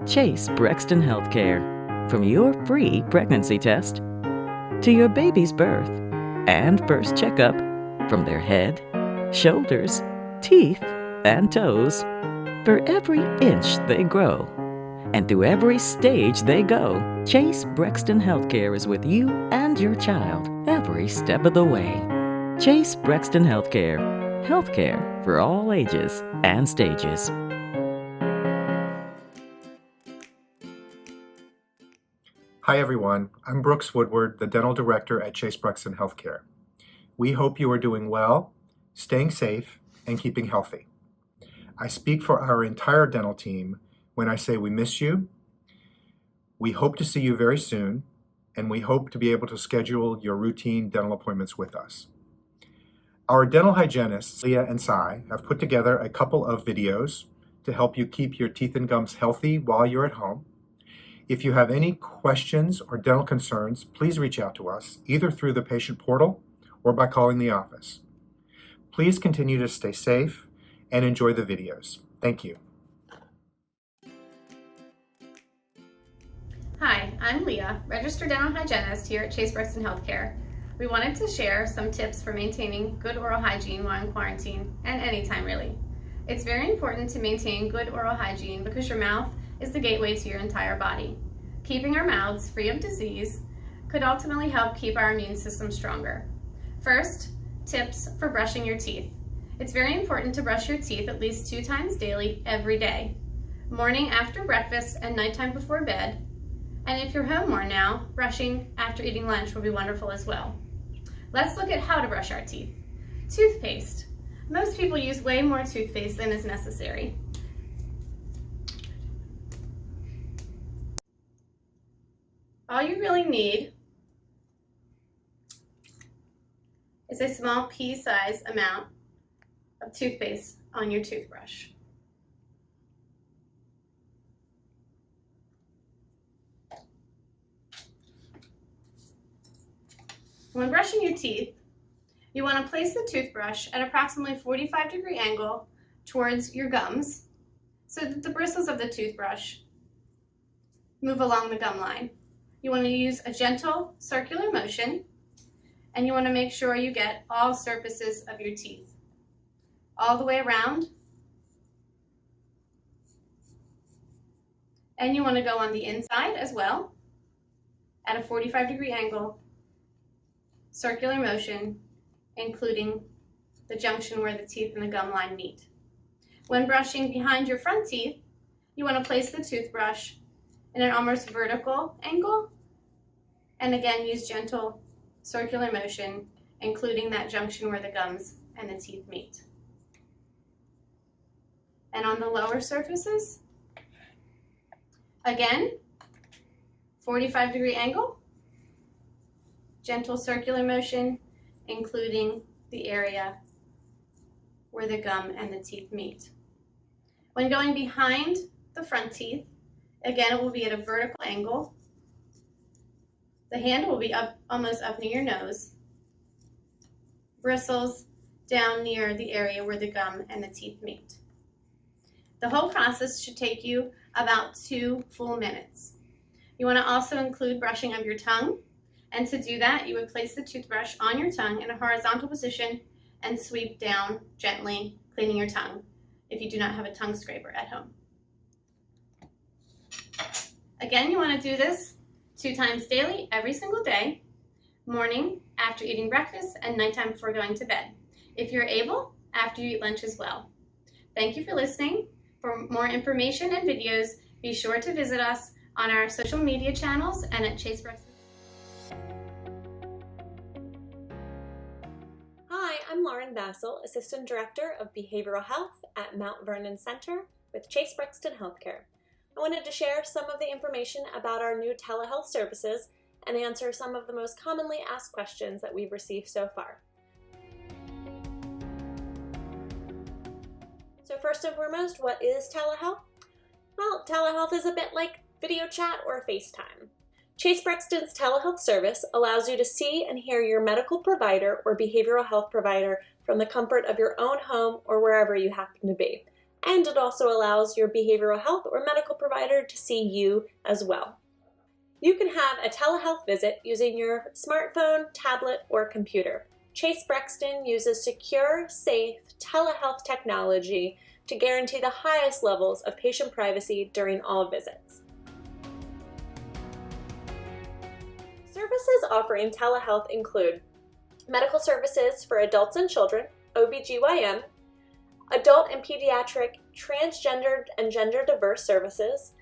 Chase Brexton Health Care. From your free pregnancy test to your baby's birth and first checkup, from their head, shoulders, teeth, and toes, for every inch they grow and through every stage they go, Chase Brexton Health Care is with you and your child every step of the way. Chase Brexton Health Care. Healthcare for all ages and stages. Hi everyone, I'm Brooks Woodward, the Dental Director at Chase Brexton Health Care. We hope you are doing well, staying safe, and keeping healthy. I speak for our entire dental team when I say we miss you, we hope to see you very soon, and we hope to be able to schedule your routine dental appointments with us. Our dental hygienists, Leah and Sai, have put together a couple of videos to help you keep your teeth and gums healthy while you're at home. If you have any questions or dental concerns, please reach out to us, either through the patient portal or by calling the office. Please continue to stay safe and enjoy the videos. Thank you. Hi, I'm Leah, registered dental hygienist here at Chase Brexton Health Care. We wanted to share some tips for maintaining good oral hygiene while in quarantine, and anytime really. It's very important to maintain good oral hygiene because your mouth is the gateway to your entire body. Keeping our mouths free of disease could ultimately help keep our immune system stronger. First, tips for brushing your teeth. It's very important to brush your teeth at least 2 times daily every day. Morning after breakfast and nighttime before bed. And if you're home more now, brushing after eating lunch will be wonderful as well. Let's look at how to brush our teeth. Toothpaste. Most people use way more toothpaste than is necessary. All you really need is a small pea-sized amount of toothpaste on your toothbrush. When brushing your teeth, you want to place the toothbrush at approximately 45-degree angle towards your gums so that the bristles of the toothbrush move along the gum line. You want to use a gentle circular motion, and you want to make sure you get all surfaces of your teeth all the way around. And you want to go on the inside as well at a 45-degree angle, circular motion, including the junction where the teeth and the gum line meet. When brushing behind your front teeth, you want to place the toothbrush in an almost vertical angle, and again use gentle circular motion, including that junction where the gums and the teeth meet. And on the lower surfaces, again, 45-degree angle, gentle circular motion, including the area where the gum and the teeth meet. When going behind the front teeth, again, it will be at a vertical angle. The hand will be up, almost up near your nose. Bristles down near the area where the gum and the teeth meet. The whole process should take you about 2 full minutes. You want to also include brushing of your tongue. And to do that, you would place the toothbrush on your tongue in a horizontal position and sweep down gently, cleaning your tongue if you do not have a tongue scraper at home. Again, you want to do this 2 times daily, every single day, morning after eating breakfast and nighttime before going to bed. If you're able, after you eat lunch as well. Thank you for listening. For more information and videos, be sure to visit us on our social media channels and at Chase Brexton. Hi, I'm Lauren Bassel, Assistant Director of Behavioral Health at Mount Vernon Center with Chase Brexton Health Care. I wanted to share some of the information about our new telehealth services and answer some of the most commonly asked questions that we've received so far. So first and foremost, what is telehealth? Well, telehealth is a bit like video chat or FaceTime. Chase Brexton's telehealth service allows you to see and hear your medical provider or behavioral health provider from the comfort of your own home or wherever you happen to be. and it also allows your behavioral health or medical provider to see you as well. You can have a telehealth visit using your smartphone, tablet, or computer. Chase Brexton uses secure, safe telehealth technology to guarantee the highest levels of patient privacy during all visits. Services offering telehealth include medical services for adults and children, OBGYN, adult and pediatric, transgendered and gender diverse services,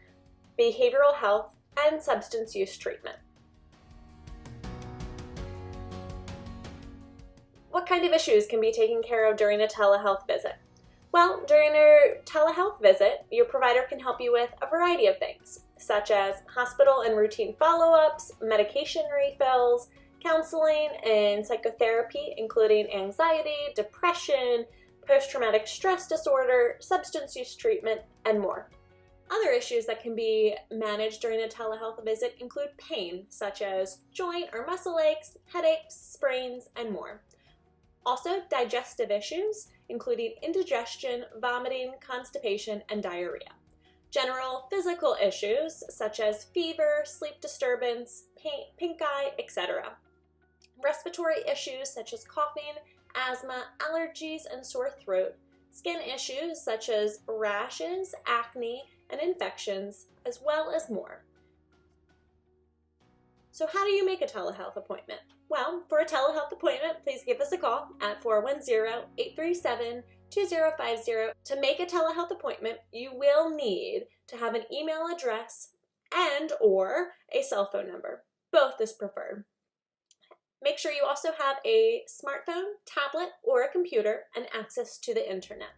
behavioral health, and substance use treatment. What kind of issues can be taken care of during a telehealth visit? Well, during a telehealth visit, your provider can help you with a variety of things, such as hospital and routine follow-ups, medication refills, counseling and psychotherapy, including anxiety, depression, post-traumatic stress disorder, substance use treatment, and more. Other issues that can be managed during a telehealth visit include pain, such as joint or muscle aches, headaches, sprains, and more. Also, digestive issues, including indigestion, vomiting, constipation, and diarrhea. General physical issues, such as fever, sleep disturbance, pain, pink eye, etc. Respiratory issues, such as coughing, asthma, allergies, and sore throat. Skin issues, such as rashes, acne, and infections, as well as more. So how do you make a telehealth appointment? Well, for a telehealth appointment, please give us a call at 410-837-2050. To make a telehealth appointment, you will need to have an email address and or a cell phone number. Both is preferred. Make sure you also have a smartphone, tablet, or a computer and access to the internet.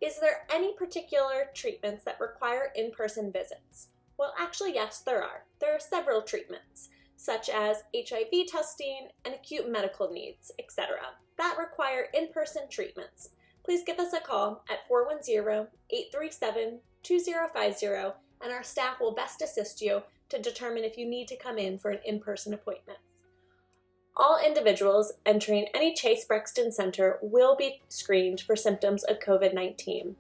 Is there any particular treatments that require in-person visits? Well, actually, yes, there are. There are several treatments, such as HIV testing and acute medical needs, etc., that require in-person treatments. Please give us a call at 410-837-2050, and our staff will best assist you to determine if you need to come in for an in-person appointment. All individuals entering any Chase Brexton Center will be screened for symptoms of COVID-19.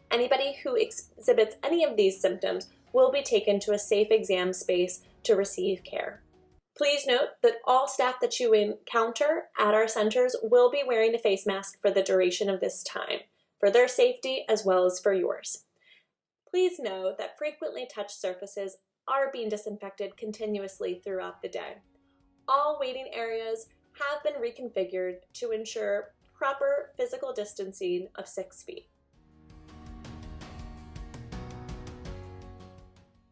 Anybody who exhibits any of these symptoms will be taken to a safe exam space to receive care. Please note that all staff that you encounter at our centers will be wearing a face mask for the duration of this time, for their safety as well as for yours. Please know that frequently touched surfaces are being disinfected continuously throughout the day. All waiting areas have been reconfigured to ensure proper physical distancing of 6 feet.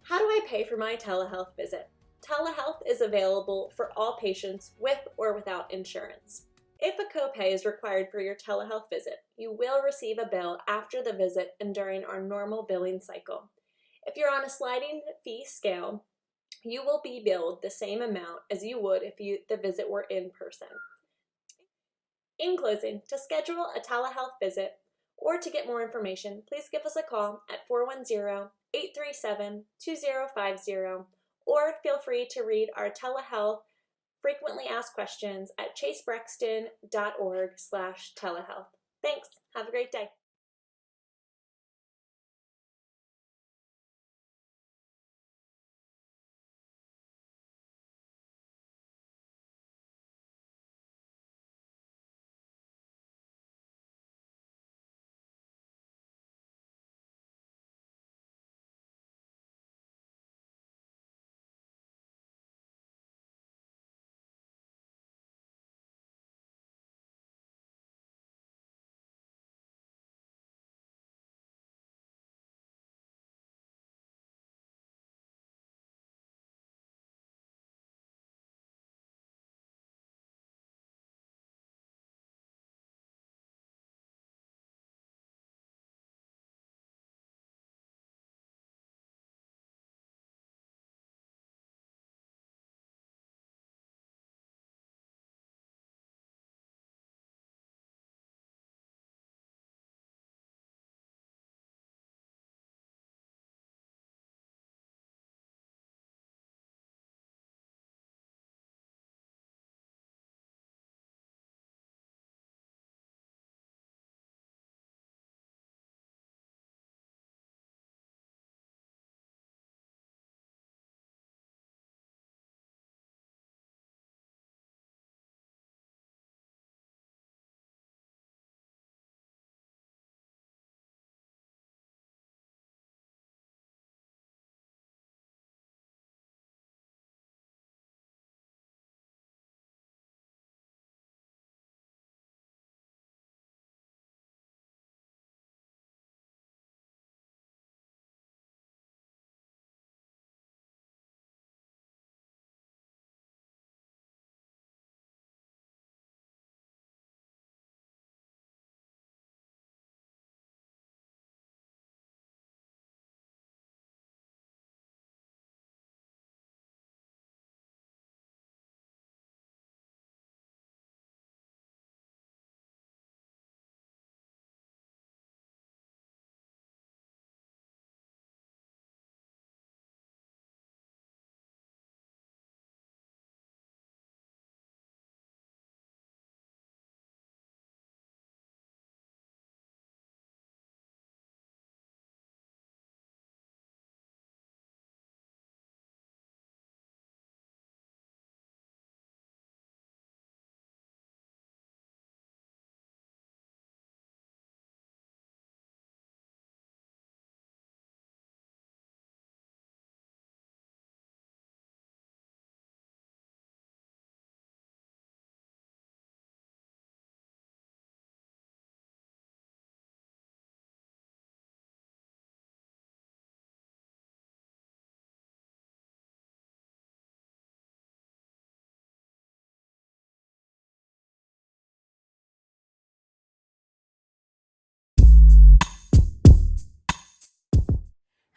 How do I pay for my telehealth visit? Telehealth is available for all patients with or without insurance. If a copay is required for your telehealth visit, you will receive a bill after the visit and during our normal billing cycle. If you're on a sliding fee scale, you will be billed the same amount as you would if the visit were in person. In closing, to schedule a telehealth visit or to get more information, please give us a call at 410-837-2050 or feel free to read our telehealth frequently asked questions at chasebrexton.org/telehealth. Thanks. Have a great day.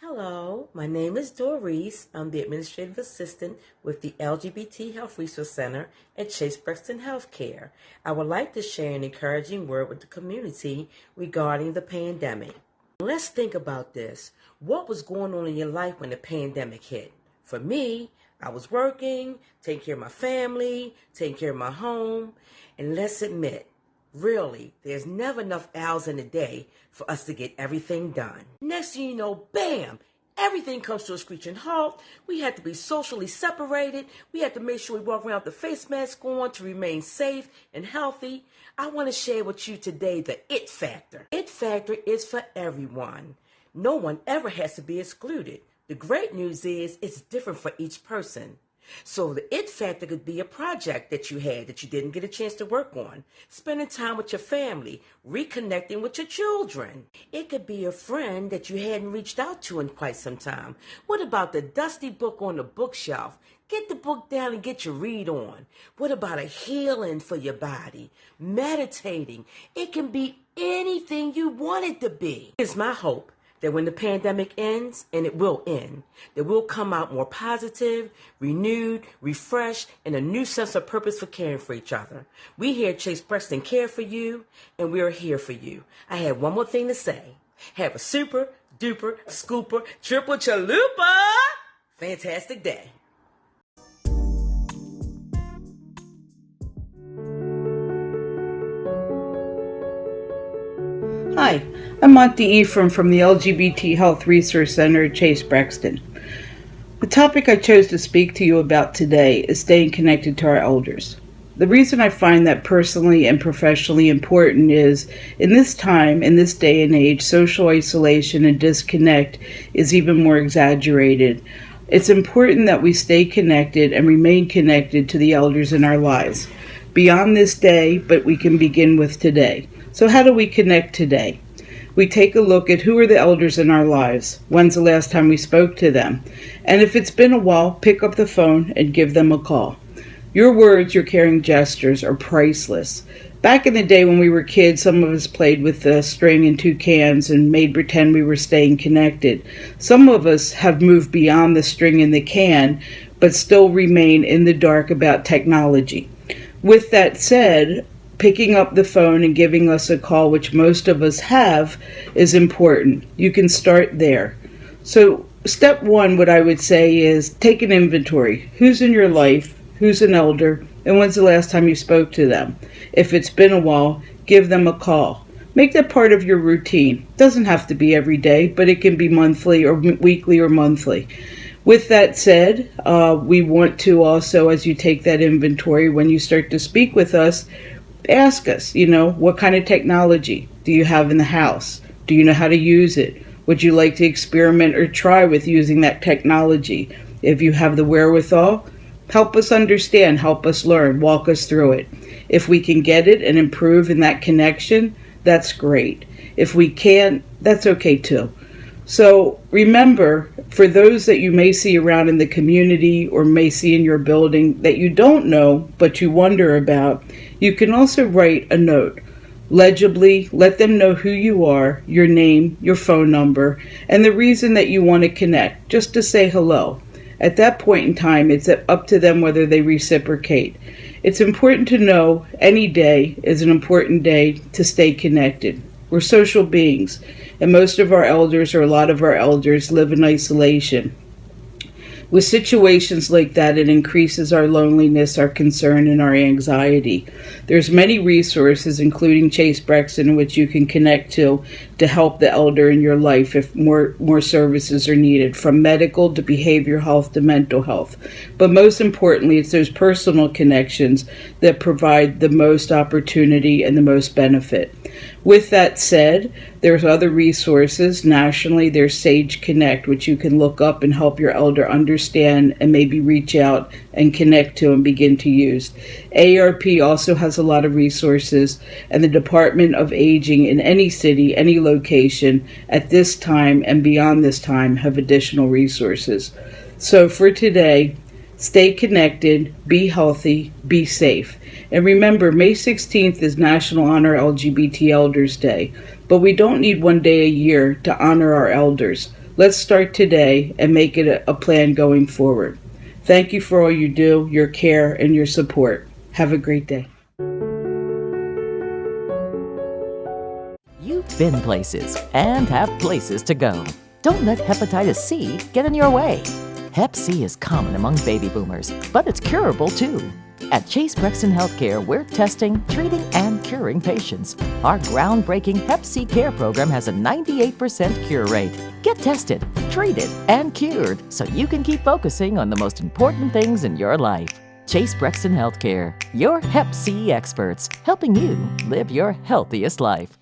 Hello, my name is Doris. I'm the administrative assistant with the LGBT Health Resource Center at Chase Brexton Health Care. I would like to share an encouraging word with the community regarding the pandemic. Let's think about this. What was going on in your life when the pandemic hit? For me, I was working, taking care of my family, taking care of my home, and let's admit, really, there's never enough hours in a day for us to get everything done. Next thing you know, bam! Everything comes to a screeching halt. We had to be socially separated. We had to make sure we walk around with the face mask on to remain safe and healthy. I want to share with you today the IT factor. IT factor is for everyone. No one ever has to be excluded. The great news is it's different for each person. So the IT factor could be a project that you had that you didn't get a chance to work on, spending time with your family, reconnecting with your children. It could be a friend that you hadn't reached out to in quite some time. What about the dusty book on the bookshelf? Get the book down and get your read on. What about a healing for your body? Meditating. It can be anything you want it to be. It's my hope that when the pandemic ends, and it will end, that we'll come out more positive, renewed, refreshed, and a new sense of purpose for caring for each other. We here at Chase Brexton care for you, and we are here for you. I have one more thing to say. Have a super duper scooper triple chalupa fantastic day. Hi, I'm Monty Ephraim from the LGBT Health Resource Center at Chase Brexton. The topic I chose to speak to you about today is staying connected to our elders. The reason I find that personally and professionally important is, in this time, in this day and age, social isolation and disconnect is even more exaggerated. It's important that we stay connected and remain connected to the elders in our lives. Beyond this day, but we can begin with today. So how do we connect today? We take a look at who are the elders in our lives. When's the last time we spoke to them? And if it's been a while, pick up the phone and give them a call. Your words, your caring gestures are priceless. Back in the day when we were kids, some of us played with the string and two cans and made pretend we were staying connected. Some of us have moved beyond the string and the can, but still remain in the dark about technology. With that said, picking up the phone and giving us a call, which most of us have, is important. You can start there. So step one, what I would say is take an inventory. Who's in your life? Who's an elder? And when's the last time you spoke to them? If it's been a while, give them a call. Make that part of your routine. Doesn't have to be every day, but it can be monthly or weekly or monthly. With that said, we want to also, as you take that inventory, when you start to speak with us, ask us, what kind of technology do you have in the house? Do you know how to use it? Would you like to experiment or try with using that technology? If you have the wherewithal, help us understand, help us learn, walk us through it. If we can get it and improve in that connection, that's great. If we can't, that's okay too. So remember, for those that you may see around in the community or may see in your building that you don't know but you wonder about, you can also write a note. Legibly, let them know who you are, your name, your phone number, and the reason that you want to connect, just to say hello. At that point in time, it's up to them whether they reciprocate. It's important to know any day is an important day to stay connected. We're social beings, and most of our elders, or a lot of our elders, live in isolation. With situations like that, it increases our loneliness, our concern, and our anxiety. There's many resources, including Chase Brexton, which you can connect to help the elder in your life if more services are needed, from medical to behavioral health to mental health. But most importantly, it's those personal connections that provide the most opportunity and the most benefit. With that said, there's other resources. Nationally, there's Sage Connect, which you can look up and help your elder understand and maybe reach out and connect to and begin to use. ARP also has a lot of resources, and the Department of Aging in any city, any location, at this time and beyond this time have additional resources. So for today, stay connected, be healthy, be safe. And remember, May 16th is National Honor LGBT Elders Day, but we don't need one day a year to honor our elders. Let's start today and make it a plan going forward. Thank you for all you do, your care, and your support. Have a great day. You've been places and have places to go. Don't let hepatitis C get in your way. Hep C is common among baby boomers, but it's curable too. At Chase Brexton Health Care, we're testing, treating, and curing patients. Our groundbreaking Hep C care program has a 98% cure rate. Get tested, treated, and cured so you can keep focusing on the most important things in your life. Chase Brexton Health Care, your Hep C experts, helping you live your healthiest life.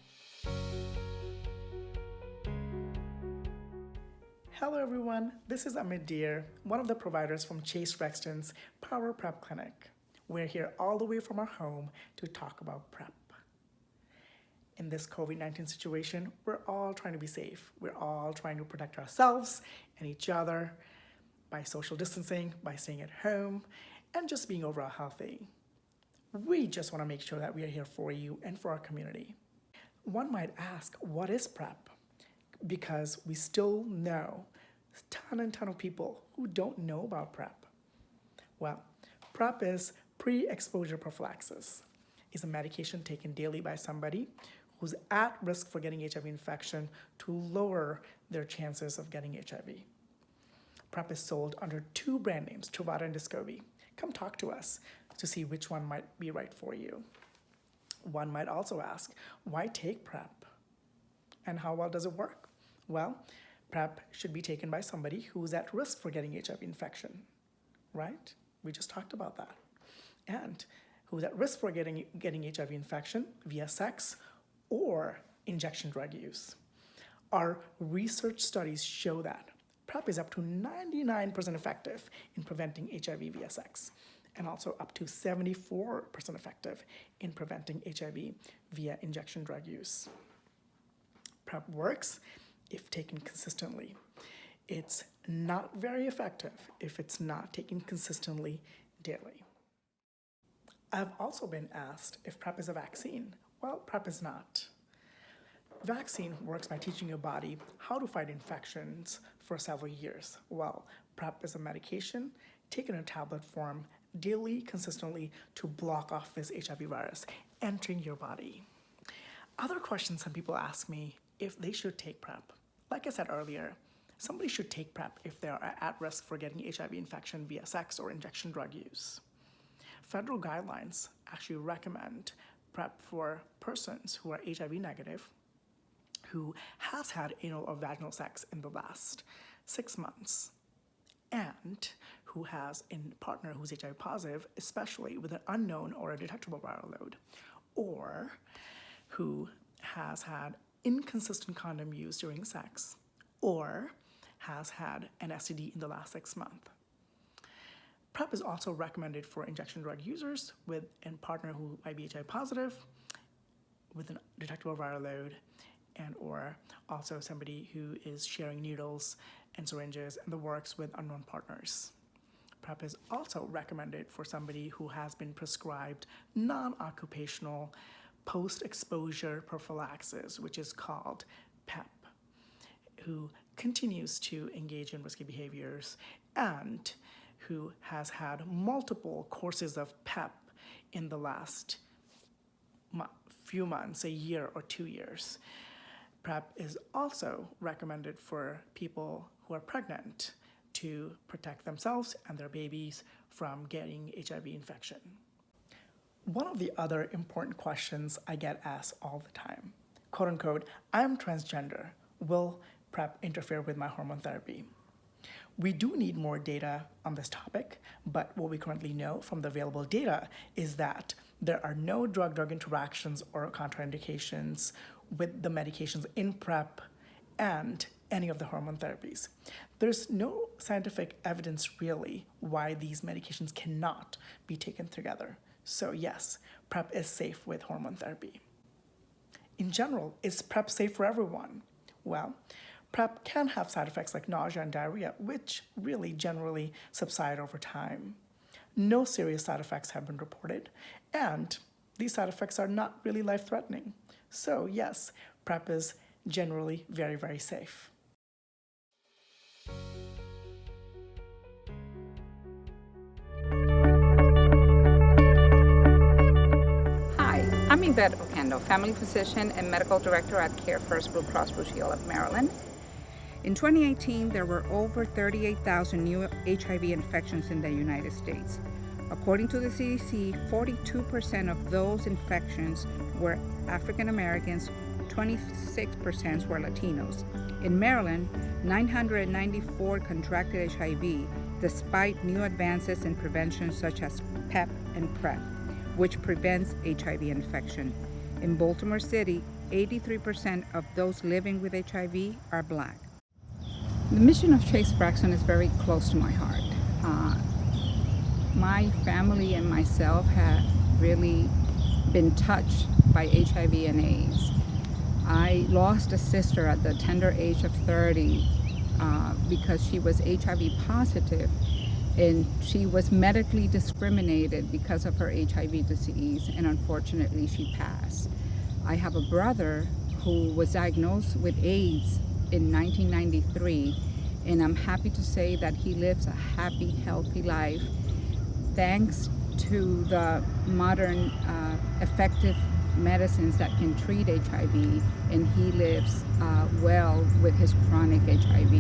Hello everyone, this is Amit Deer, one of the providers from Chase Brexton's Power Prep Clinic. We're here all the way from our home to talk about PrEP. In this COVID-19 situation, we're all trying to be safe. We're all trying to protect ourselves and each other by social distancing, by staying at home, and just being overall healthy. We just want to make sure that we are here for you and for our community. One might ask, what is PrEP? Because we still know a ton of people who don't know about PrEP. Well, PrEP is pre-exposure prophylaxis. It's a medication taken daily by somebody who's at risk for getting HIV infection to lower their chances of getting HIV. PrEP is sold under two brand names, Truvada and Descovy. Come talk to us to see which one might be right for you. One might also ask, why take PrEP? And how well does it work? Well, PrEP should be taken by somebody who's at risk for getting HIV infection, right? We just talked about that. And who's at risk for getting HIV infection via sex or injection drug use. Our research studies show that PrEP is up to 99% effective in preventing HIV via sex, and also up to 74% effective in preventing HIV via injection drug use. PrEP works if taken consistently. It's not very effective if it's not taken consistently daily. I've also been asked if PrEP is a vaccine. Well, PrEP is not. Vaccine works by teaching your body how to fight infections for several years. Well, PrEP is a medication taken in tablet form daily, consistently to block off this HIV virus entering your body. Other questions some people ask me if they should take PrEP. Like I said earlier, somebody should take PrEP if they are at risk for getting HIV infection via sex or injection drug use. Federal guidelines actually recommend PrEP for persons who are HIV negative, who has had anal or vaginal sex in the last 6 months, and who has a partner who's HIV positive, especially with an unknown or a detectable viral load, or who has had inconsistent condom use during sex, or has had an STD in the last 6 months. PrEP is also recommended for injection drug users with a partner who might be HIV positive, with a detectable viral load, and or also somebody who is sharing needles and syringes and the works with unknown partners. PrEP is also recommended for somebody who has been prescribed non-occupational post-exposure prophylaxis, which is called PEP, who continues to engage in risky behaviors and who has had multiple courses of PEP in the last few months, a year or 2 years. PrEP is also recommended for people who are pregnant to protect themselves and their babies from getting HIV infection. One of the other important questions I get asked all the time, quote unquote, I'm transgender, will PrEP interfere with my hormone therapy? We do need more data on this topic, but what we currently know from the available data is that there are no drug-drug interactions or contraindications with the medications in PrEP and any of the hormone therapies. There's no scientific evidence really why these medications cannot be taken together. So yes, PrEP is safe with hormone therapy. In general, is PrEP safe for everyone? Well, PrEP can have side effects like nausea and diarrhea, which really generally subside over time. No serious side effects have been reported, and these side effects are not really life-threatening. So yes, PrEP is generally very, very safe. Yvette Ocando, family physician and medical director at Care First Blue Cross Blue Shield of Maryland. In 2018, there were over 38,000 new HIV infections in the United States. According to the CDC, 42% of those infections were African Americans, 26% were Latinos. In Maryland, 994 contracted HIV despite new advances in prevention such as PEP and PrEP, which prevents HIV infection. In Baltimore City, 83% of those living with HIV are Black. The mission of Chase Brexton is very close to my heart. My family and myself have really been touched by HIV and AIDS. I lost a sister at the tender age of 30 because she was HIV positive, and she was medically discriminated because of her HIV disease, and unfortunately she passed. I have a brother who was diagnosed with AIDS in 1993, and I'm happy to say that he lives a happy, healthy life thanks to the modern effective medicines that can treat HIV, and he lives well with his chronic HIV.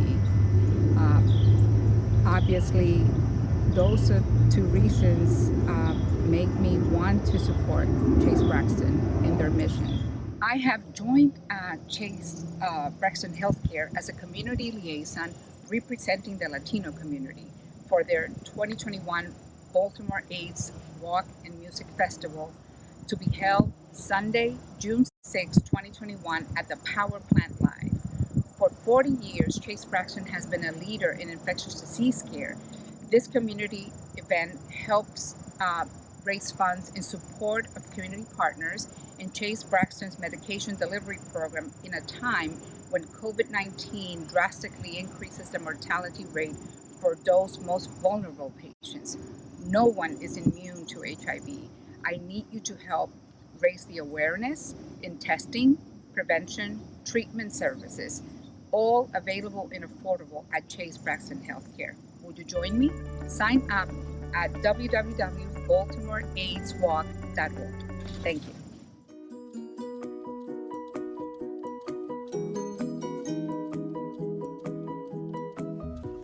Obviously, those two reasons make me want to support Chase Brexton in their mission. I have joined Chase Brexton Health Care as a community liaison representing the Latino community for their 2021 Baltimore AIDS Walk and Music Festival to be held Sunday, June 6, 2021 at the Power Plant Live. For 40 years, Chase Brexton has been a leader in infectious disease care. This community event helps raise funds in support of community partners and Chase Brexton's medication delivery program in a time when COVID-19 drastically increases the mortality rate for those most vulnerable patients. No one is immune to HIV. I need you to help raise the awareness in testing, prevention, treatment services, all available and affordable at Chase Brexton Health Care. Would you join me? Sign up at www.baltimoreaidswalk.org. Thank you.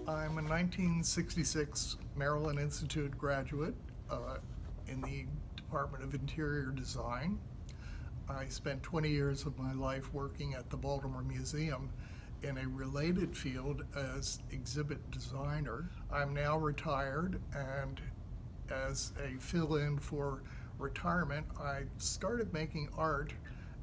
I'm a 1966 Maryland Institute graduate in the Department of Interior Design. I spent 20 years of my life working at the Baltimore Museum in a related field as exhibit designer. I'm now retired, and as a fill-in for retirement, I started making art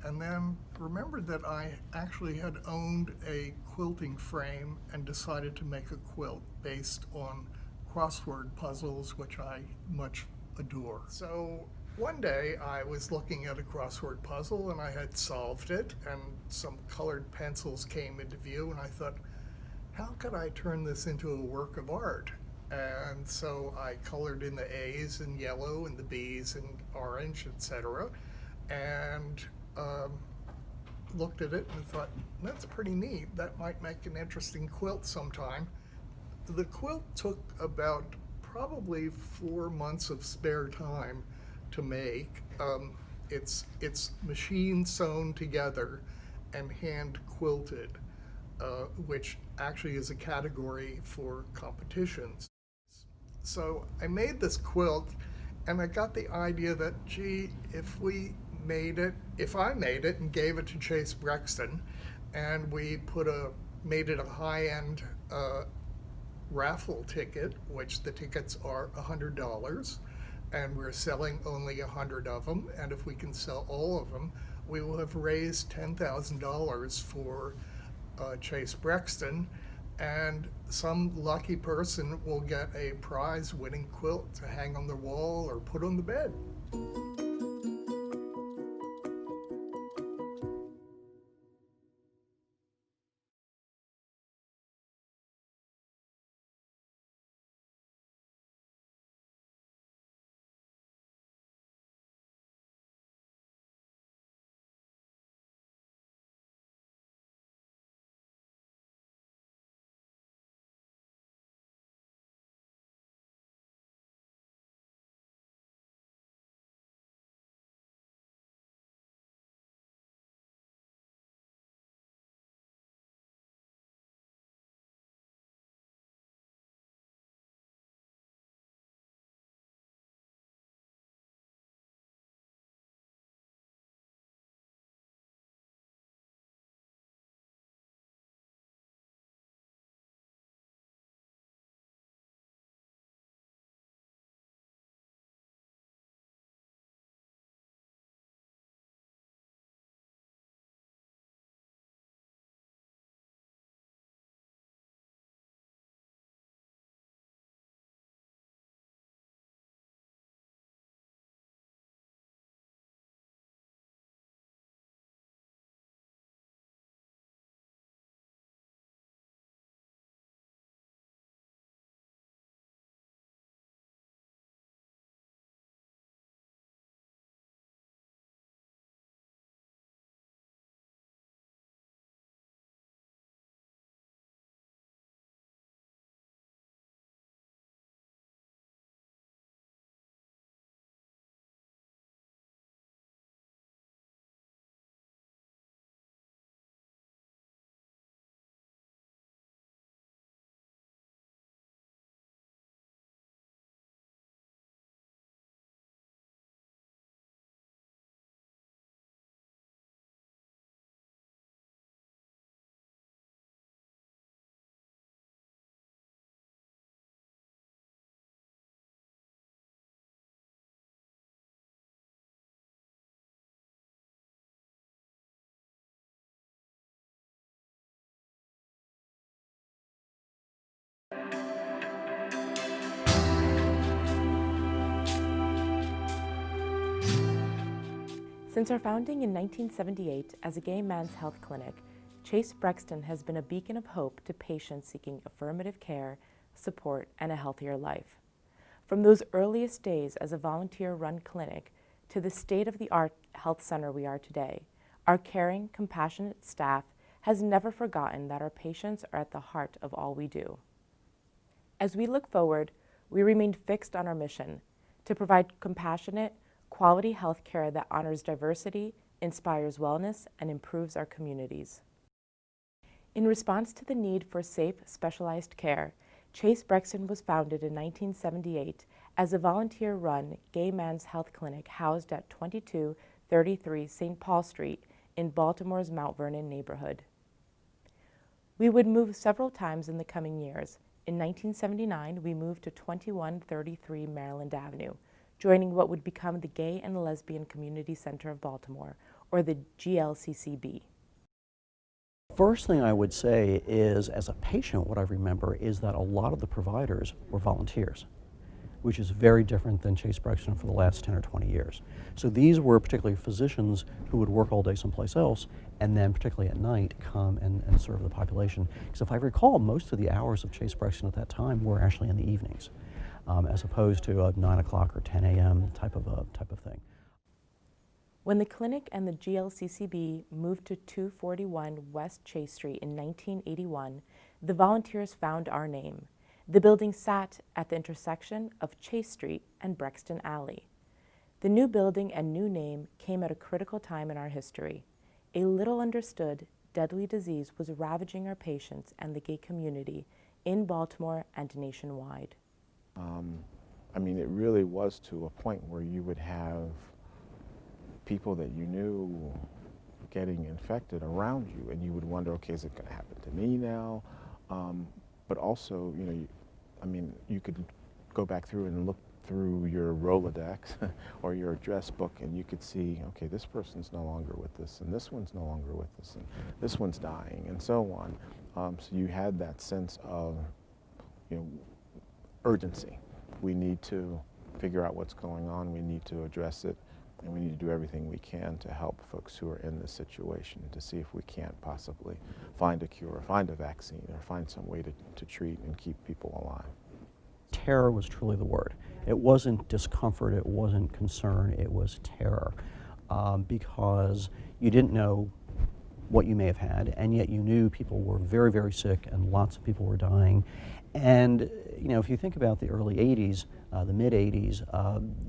and then remembered that I actually had owned a quilting frame and decided to make a quilt based on crossword puzzles, which I much adore. So one day I was looking at a crossword puzzle and I had solved it, and some colored pencils came into view, and I thought, how could I turn this into a work of art? And so I colored in the A's in yellow and the B's in orange, etc., and looked at it and thought, that's pretty neat. That might make an interesting quilt sometime. The quilt took about probably 4 months of spare time to make. It's machine sewn together and hand quilted, which actually is a category for competitions. So I made this quilt, and I got the idea that, gee, if I made it and gave it to Chase Brexton, and we made it a high-end raffle ticket, which the tickets are $100, and we're selling only 100 of them, and if we can sell all of them, we will have raised $10,000 for Chase Brexton, and some lucky person will get a prize-winning quilt to hang on the wall or put on the bed. Since our founding in 1978 as a gay men's health clinic, Chase Brexton has been a beacon of hope to patients seeking affirmative care, support, and a healthier life. From those earliest days as a volunteer-run clinic to the state-of-the-art health center we are today, our caring, compassionate staff has never forgotten that our patients are at the heart of all we do. As we look forward, we remain fixed on our mission to provide compassionate, quality health care that honors diversity, inspires wellness, and improves our communities. In response to the need for safe, specialized care, Chase Brexton was founded in 1978 as a volunteer-run gay men's health clinic housed at 2233 St. Paul Street in Baltimore's Mount Vernon neighborhood. We would move several times in the coming years. In 1979, we moved to 2133 Maryland Avenue, joining what would become the Gay and Lesbian Community Center of Baltimore, or the GLCCB. First thing I would say is, as a patient, what I remember is that a lot of the providers were volunteers, which is very different than Chase Brexton for the last 10 or 20 years. So these were particularly physicians who would work all day someplace else and then particularly at night come and serve the population. Because if I recall, most of the hours of Chase Brexton at that time were actually in the evenings, as opposed to a 9 o'clock or 10 a.m. type of thing. When the clinic and the GLCCB moved to 241 West Chase Street in 1981, the volunteers found our name. The building sat at the intersection of Chase Street and Brexton Alley. The new building and new name came at a critical time in our history. A little understood, deadly disease was ravaging our patients and the gay community in Baltimore and nationwide. I mean, it really was to a point where you would have people that you knew getting infected around you, and you would wonder, okay, is it going to happen to me now? But also, you know, I mean, you could go back through and look through your Rolodex or your address book, and you could see, okay, this person's no longer with us, and this one's no longer with us, and this one's dying, and so on. So you had that sense of, you know, urgency. We need to figure out what's going on, we need to address it, and we need to do everything we can to help folks who are in this situation to see if we can't possibly find a cure, find a vaccine, or find some way to treat and keep people alive. Terror was truly the word. It wasn't discomfort, it wasn't concern, it was terror. Because you didn't know what you may have had, and yet you knew people were very, very sick and lots of people were dying. And you know, if you think about the early 80s, the mid 80s,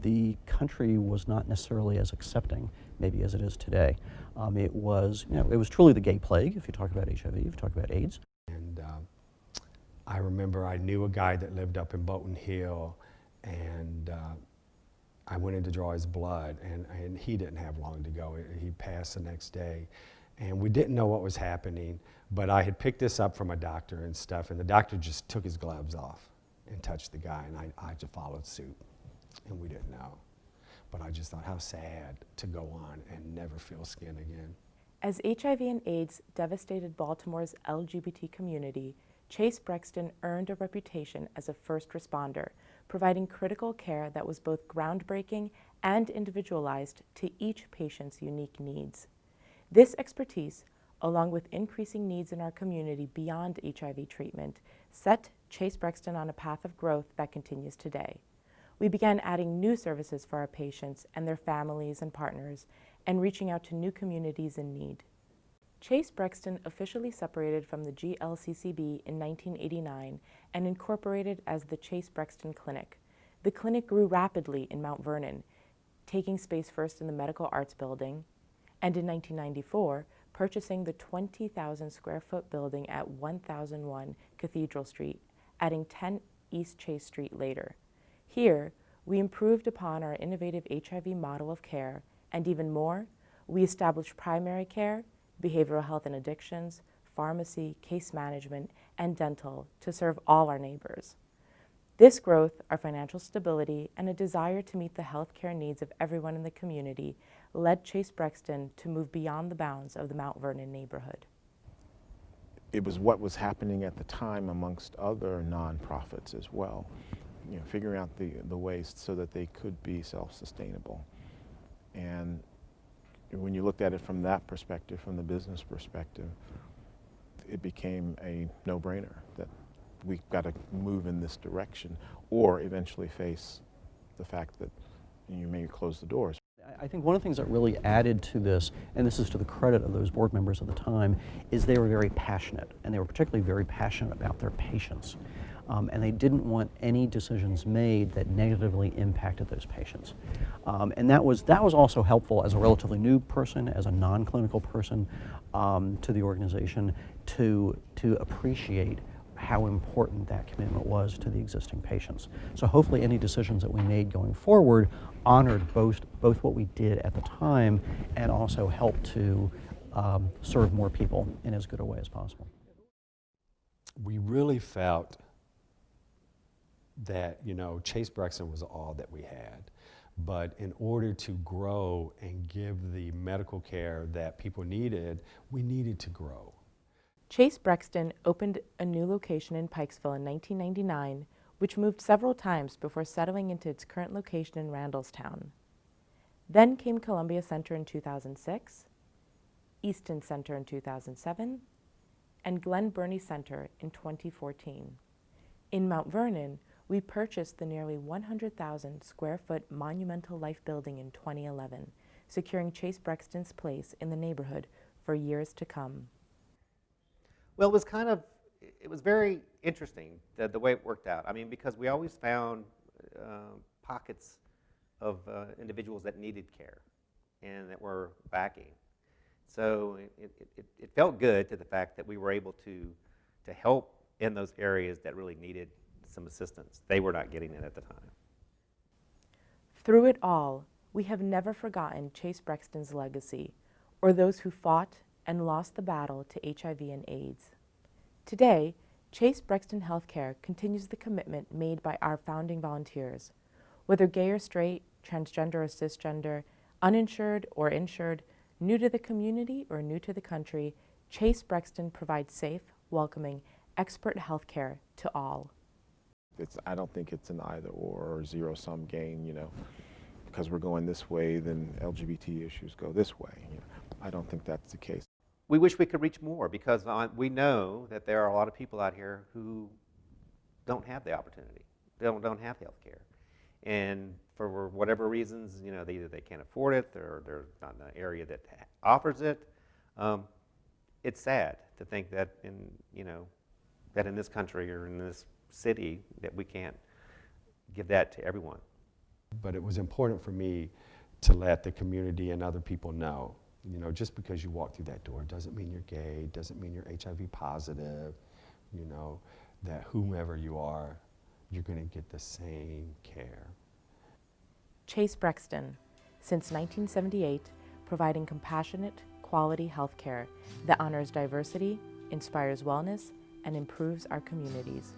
the country was not necessarily as accepting maybe as it is today. It was, you know, it was truly the gay plague if you talk about HIV, if you talk about AIDS. And I remember I knew a guy that lived up in Bolton Hill, and I went in to draw his blood, and he didn't have long to go. He passed the next day. And we didn't know what was happening, but I had picked this up from a doctor and stuff, and the doctor just took his gloves off and touched the guy, and I just followed suit, and we didn't know. But I just thought, how sad to go on and never feel skin again. As HIV and AIDS devastated Baltimore's LGBT community, Chase Brexton earned a reputation as a first responder, providing critical care that was both groundbreaking and individualized to each patient's unique needs. This expertise, along with increasing needs in our community beyond HIV treatment, set Chase Brexton on a path of growth that continues today. We began adding new services for our patients and their families and partners, and reaching out to new communities in need. Chase Brexton officially separated from the GLCCB in 1989 and incorporated as the Chase Brexton Clinic. The clinic grew rapidly in Mount Vernon, taking space first in the Medical Arts Building, and in 1994, purchasing the 20,000 square foot building at 1001 Cathedral Street, adding 10 East Chase Street later. Here, we improved upon our innovative HIV model of care, and even more, we established primary care, behavioral health and addictions, pharmacy, case management, and dental to serve all our neighbors. This growth, our financial stability, and a desire to meet the healthcare needs of everyone in the community led Chase Brexton to move beyond the bounds of the Mount Vernon neighborhood. It was what was happening at the time amongst other nonprofits as well, you know, figuring out the ways so that they could be self-sustainable. And when you looked at it from that perspective, from the business perspective, it became a no-brainer that we've got to move in this direction or eventually face the fact that you may close the doors. I think one of the things that really added to this, and this is to the credit of those board members at the time, is they were very passionate, and they were particularly very passionate about their patients. And they didn't want any decisions made that negatively impacted those patients. And that was also helpful as a relatively new person, as a non-clinical person to the organization, to appreciate how important that commitment was to the existing patients. So hopefully any decisions that we made going forward honored both what we did at the time and also helped to serve more people in as good a way as possible. We really felt that, Chase Brexton was all that we had. But in order to grow and give the medical care that people needed, we needed to grow. Chase Brexton opened a new location in Pikesville in 1999, which moved several times before settling into its current location in Randallstown. Then came Columbia Center in 2006, Easton Center in 2007, and Glen Burnie Center in 2014. In Mount Vernon, we purchased the nearly 100,000 square foot Monumental Life building in 2011, securing Chase Brexton's place in the neighborhood for years to come. Well, it was very interesting the way it worked out. I mean, because we always found pockets of individuals that needed care and that were lacking. So it felt good to the fact that we were able to help in those areas that really needed some assistance. They were not getting it at the time. Through it all, we have never forgotten Chase Brexton's legacy, or those who fought and lost the battle to HIV and AIDS. Today, Chase Brexton Health Care continues the commitment made by our founding volunteers. Whether gay or straight, transgender or cisgender, uninsured or insured, new to the community or new to the country, Chase Brexton provides safe, welcoming, expert health care to all. I don't think it's an either or zero-sum game, because we're going this way, then LGBT issues go this way. I don't think that's the case. We wish we could reach more because we know that there are a lot of people out here who don't have the opportunity. They don't have health care. And for whatever reasons, either they can't afford it or they're not in an area that offers it. It's sad to think that that in this country or in this city that we can't give that to everyone. But it was important for me to let the community and other people know, just because you walk through that door doesn't mean you're gay, doesn't mean you're HIV positive, that whomever you are, you're going to get the same care. Chase Brexton, since 1978, providing compassionate, quality health care that honors diversity, inspires wellness, and improves our communities.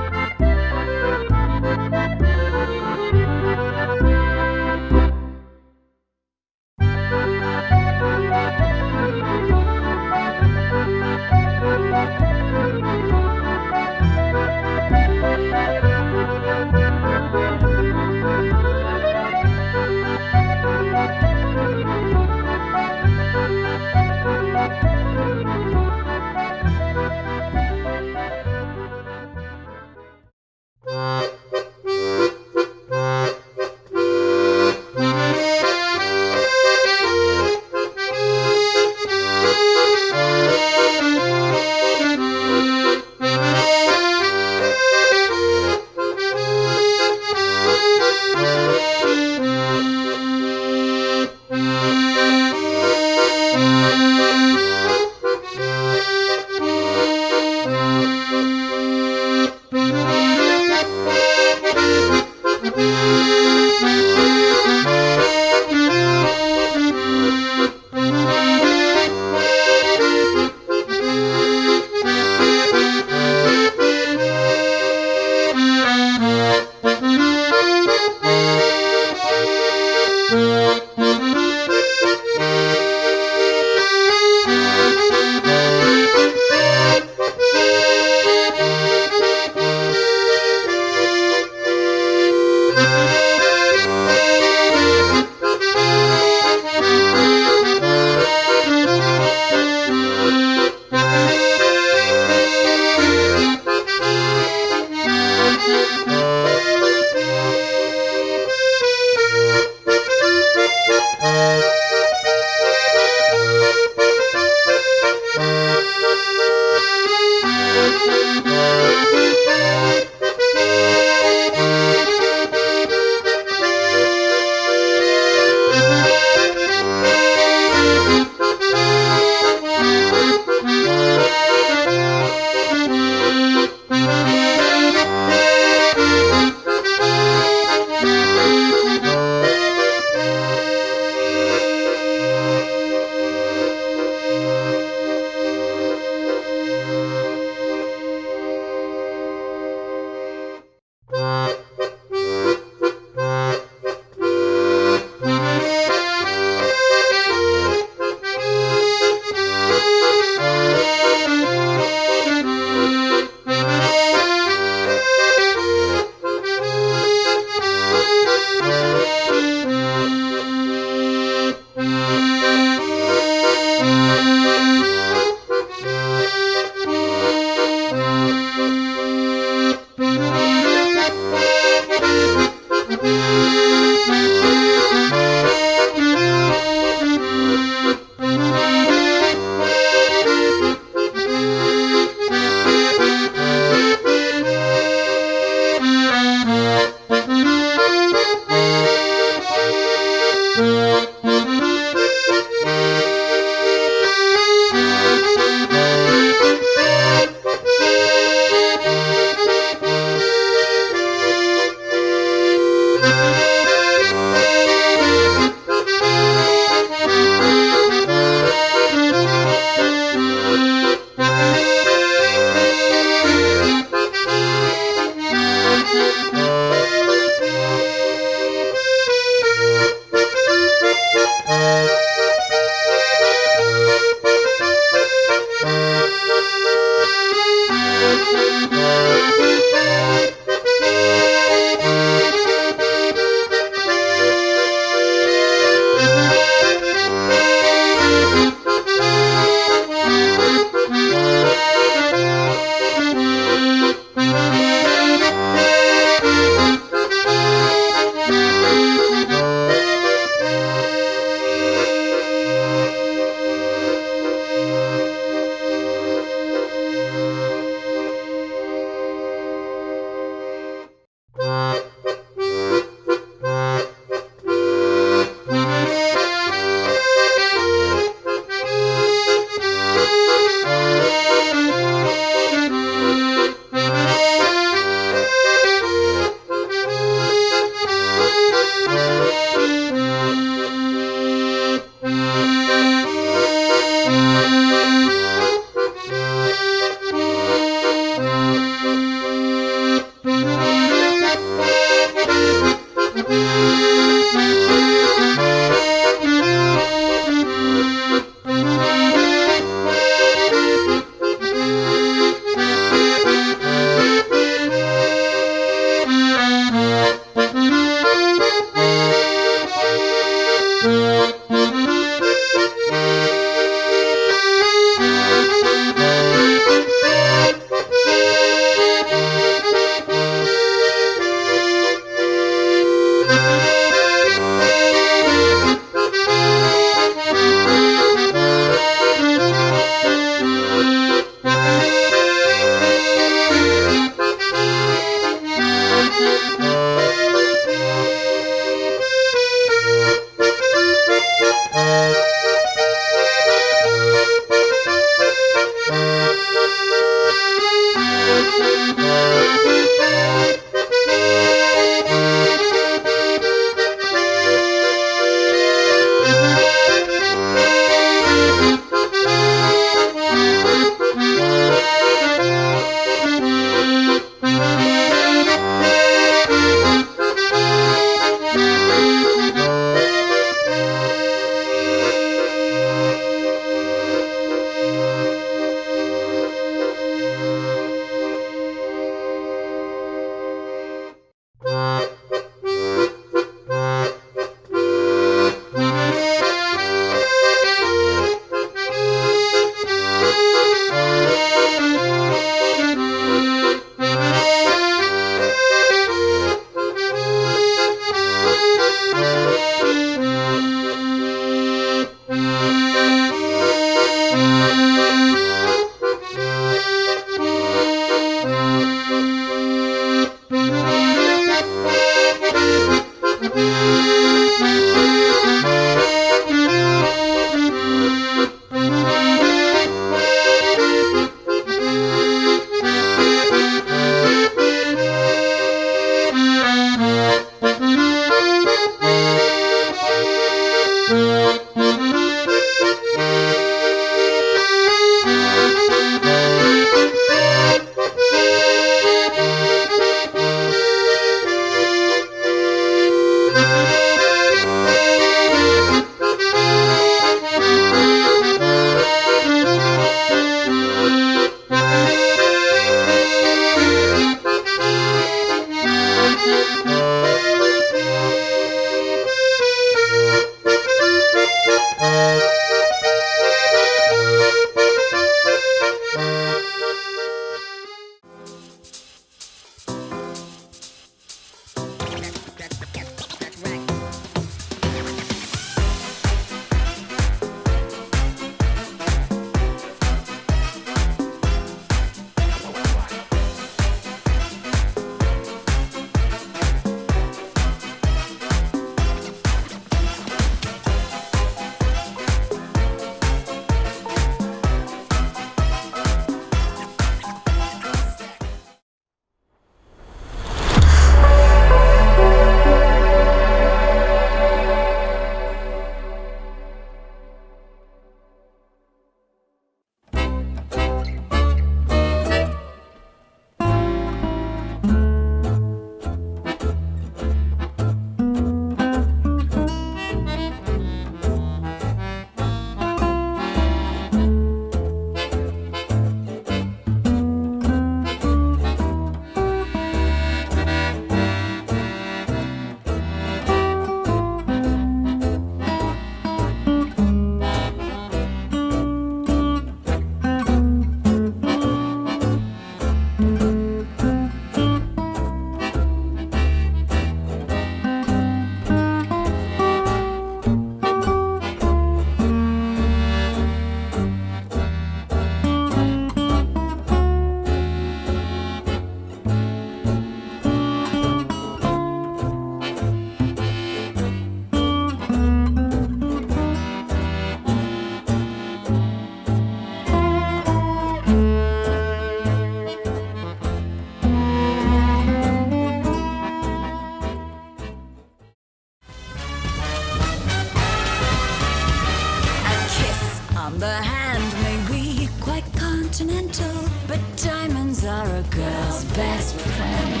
land may be quite continental, but diamonds are a girl's best friend.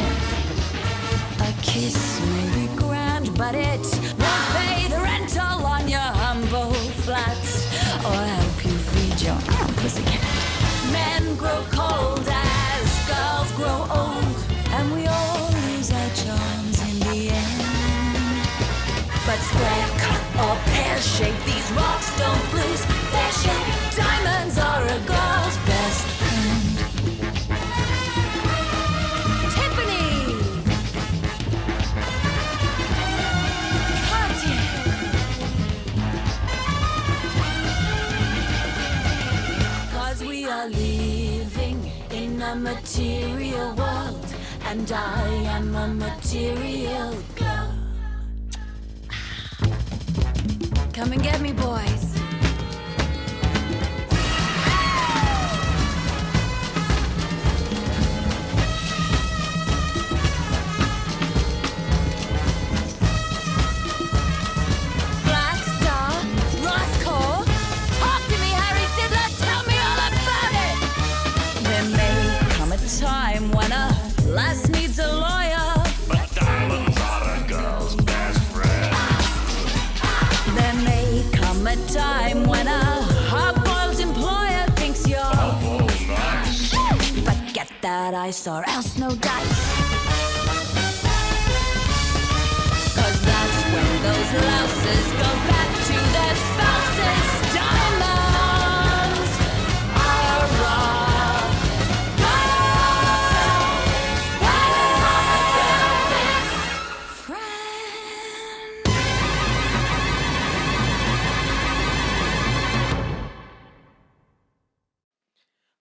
A kiss may be grand, but it won't pay the rental on your humble flats or help you feed your pussycat. Men grow cold as girls grow old, and we all lose our charms in the end. But square cut or pear shape, these rocks don't lose their shape. Diamonds are a girl's best friend. Tiffany, Cartier, cause we are living in a material world, and I am a material girl. Come and get me, boys. Black Star, Roscoe, talk to me, Harry Sidler, tell me all about it. There may come a time when a lass needs a lawyer, but diamonds are a girl's best friend. There may come a time when a hard-boiled employer thinks you're nice, but get that ice or else no dice. Cause that's when those louses go back to their spouses. Diamonds are rock.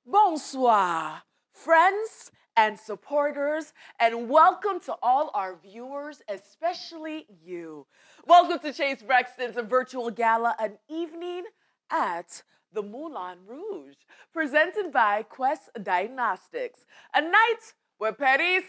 Bonsoir, friends and supporters, and welcome to all our viewers, especially you. Welcome to Chase Brexton's virtual gala, an evening at the Moulin Rouge, presented by Quest Diagnostics, a night where Paris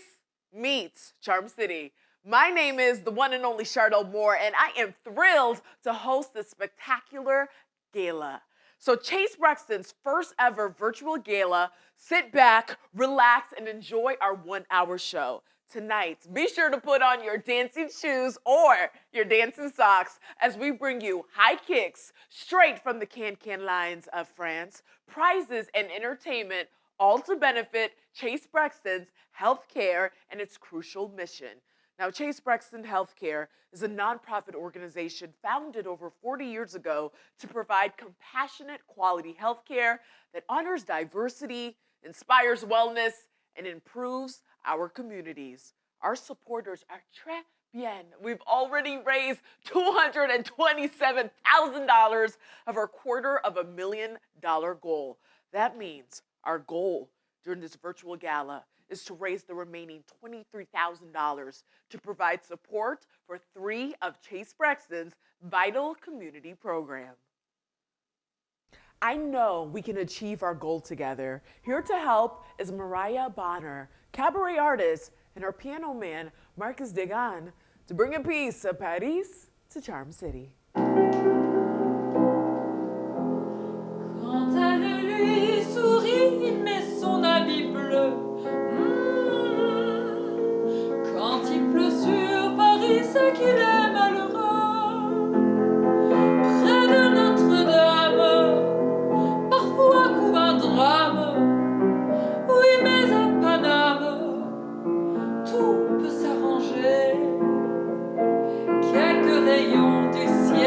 meets Charm City. My name is the one and only Charlotte Moore, and I am thrilled to host this spectacular gala. So Chase Brexton's first ever virtual gala. Sit back, relax, and enjoy our 1 hour show. Tonight, be sure to put on your dancing shoes or your dancing socks as we bring you high kicks straight from the can-can lines of France, prizes and entertainment, all to benefit Chase Brexton's Health Care and its crucial mission. Now, Chase Brexton Health Care is a nonprofit organization founded over 40 years ago to provide compassionate, quality health care that honors diversity, inspires wellness, and improves our communities. Our supporters are très bien. We've already raised $227,000 of our $250,000 goal. That means our goal during this virtual gala is to raise the remaining $23,000 to provide support for 3 of Chase Brexton's vital community programs. I know we can achieve our goal together. Here to help is Mariah Bonner, cabaret artist, and our piano man, Marcus Degan, to bring a piece of Paris to Charm City. Quand elle lui sourit, mais son habit bleu. Quand il pleut sur Paris, c'est qu'il est malheureux. Près de Notre-Dame, parfois couvre un drame. Oui, mais à Paname, tout peut s'arranger. Quelques rayons du ciel.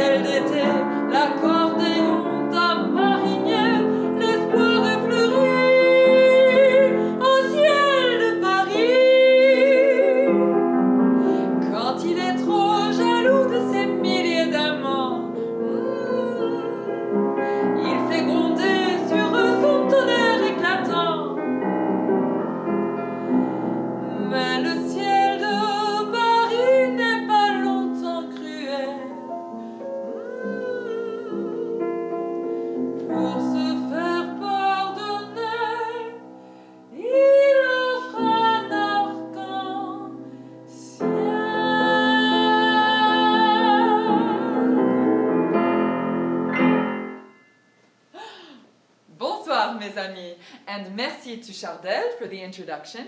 Bonsoir, mes amis, and merci to Chardel for the introduction.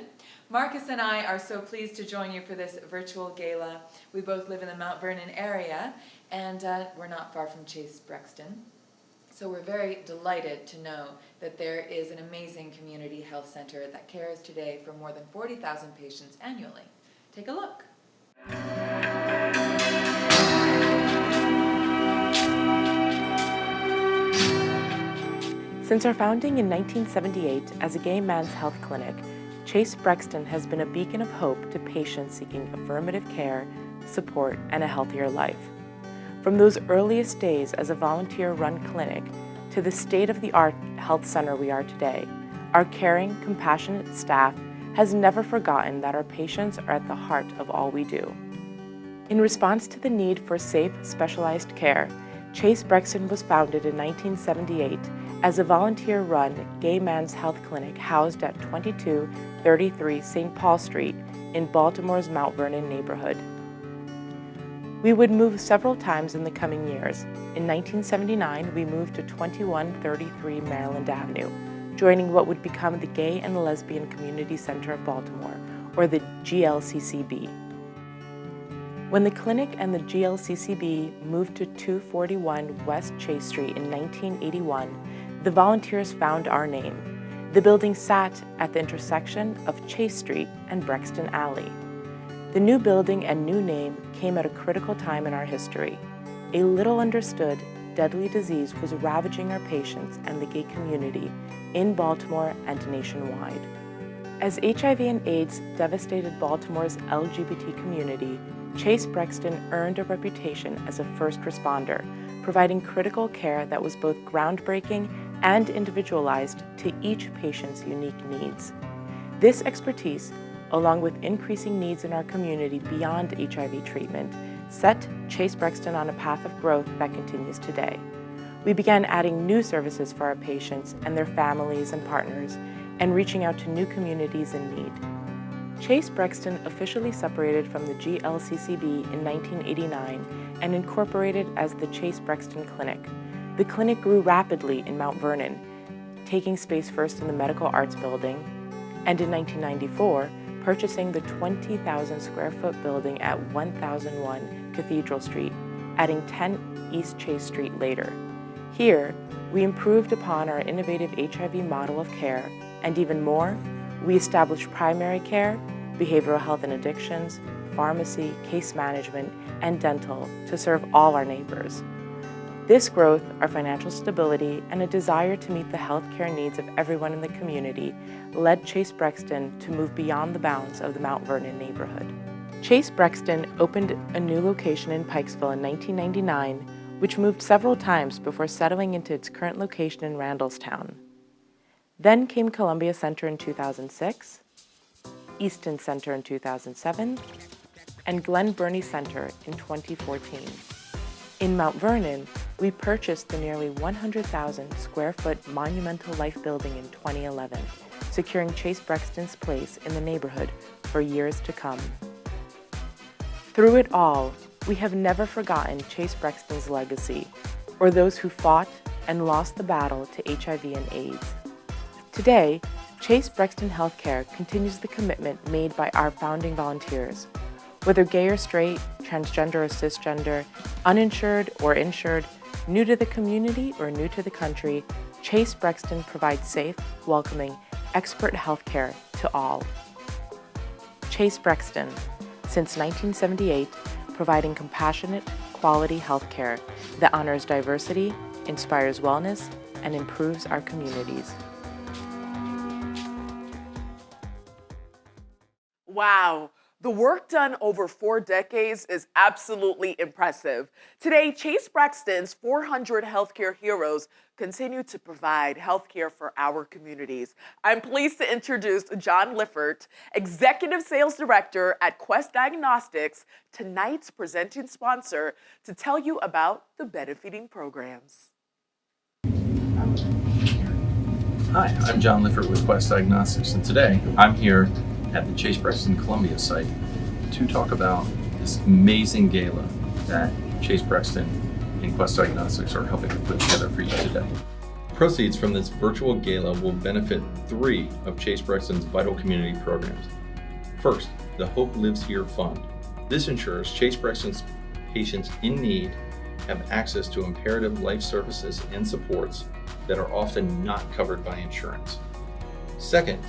Marcus and I are so pleased to join you for this virtual gala. We both live in the Mount Vernon area, and we're not far from Chase Brexton. So we're very delighted to know that there is an amazing community health center that cares today for more than 40,000 patients annually. Take a look. Since our founding in 1978 as a gay man's health clinic, Chase Brexton has been a beacon of hope to patients seeking affirmative care, support, and a healthier life. From those earliest days as a volunteer-run clinic to the state-of-the-art health center we are today, our caring, compassionate staff has never forgotten that our patients are at the heart of all we do. In response to the need for safe, specialized care, Chase Brexton was founded in 1978 as a volunteer-run gay men's health clinic housed at 2233 St. Paul Street in Baltimore's Mount Vernon neighborhood. We would move several times in the coming years. In 1979, we moved to 2133 Maryland Avenue, joining what would become the Gay and Lesbian Community Center of Baltimore, or the GLCCB. When the clinic and the GLCCB moved to 241 West Chase Street in 1981, the volunteers found our name. The building sat at the intersection of Chase Street and Brexton Alley. The new building and new name came at a critical time in our history. A little understood, deadly disease was ravaging our patients and the gay community in Baltimore and nationwide. As HIV and AIDS devastated Baltimore's LGBT community, Chase Brexton earned a reputation as a first responder, providing critical care that was both groundbreaking and individualized to each patient's unique needs. This expertise, along with increasing needs in our community beyond HIV treatment, set Chase Brexton on a path of growth that continues today. We began adding new services for our patients and their families and partners, and reaching out to new communities in need. Chase Brexton officially separated from the GLCCB in 1989 and incorporated as the Chase Brexton Clinic. The clinic grew rapidly in Mount Vernon, taking space first in the Medical Arts Building, and in 1994, purchasing the 20,000 square foot building at 1001 Cathedral Street, adding 10 East Chase Street later. Here, we improved upon our innovative HIV model of care, and even more, we established primary care, behavioral health and addictions, pharmacy, case management, and dental to serve all our neighbors. This growth, our financial stability, and a desire to meet the healthcare needs of everyone in the community led Chase Brexton to move beyond the bounds of the Mount Vernon neighborhood. Chase Brexton opened a new location in Pikesville in 1999, which moved several times before settling into its current location in Randallstown. Then came Columbia Center in 2006, Easton Center in 2007, and Glen Burnie Center in 2014. In Mount Vernon, we purchased the nearly 100,000 square foot Monumental Life building in 2011, securing Chase Brexton's place in the neighborhood for years to come. Through it all, we have never forgotten Chase Brexton's legacy, or those who fought and lost the battle to HIV and AIDS. Today, Chase Brexton Health Care continues the commitment made by our founding volunteers. Whether gay or straight, transgender or cisgender, uninsured or insured, new to the community or new to the country, Chase Brexton provides safe, welcoming, expert health care to all. Chase Brexton, since 1978, providing compassionate, quality health care that honors diversity, inspires wellness, and improves our communities. Wow. The work done over 4 decades is absolutely impressive. Today, Chase Brexton's 400 healthcare heroes continue to provide healthcare for our communities. I'm pleased to introduce John Liffert, Executive Sales Director at Quest Diagnostics, tonight's presenting sponsor, to tell you about the benefiting programs. Hi, I'm John Liffert with Quest Diagnostics, and today I'm here at the Chase Brexton Columbia site to talk about this amazing gala that Chase Brexton and Quest Diagnostics are helping to put together for you today. Proceeds from this virtual gala will benefit 3 of Chase Brexton's vital community programs. First, the Hope Lives Here Fund. This ensures Chase Brexton's patients in need have access to imperative life services and supports that are often not covered by insurance. Second,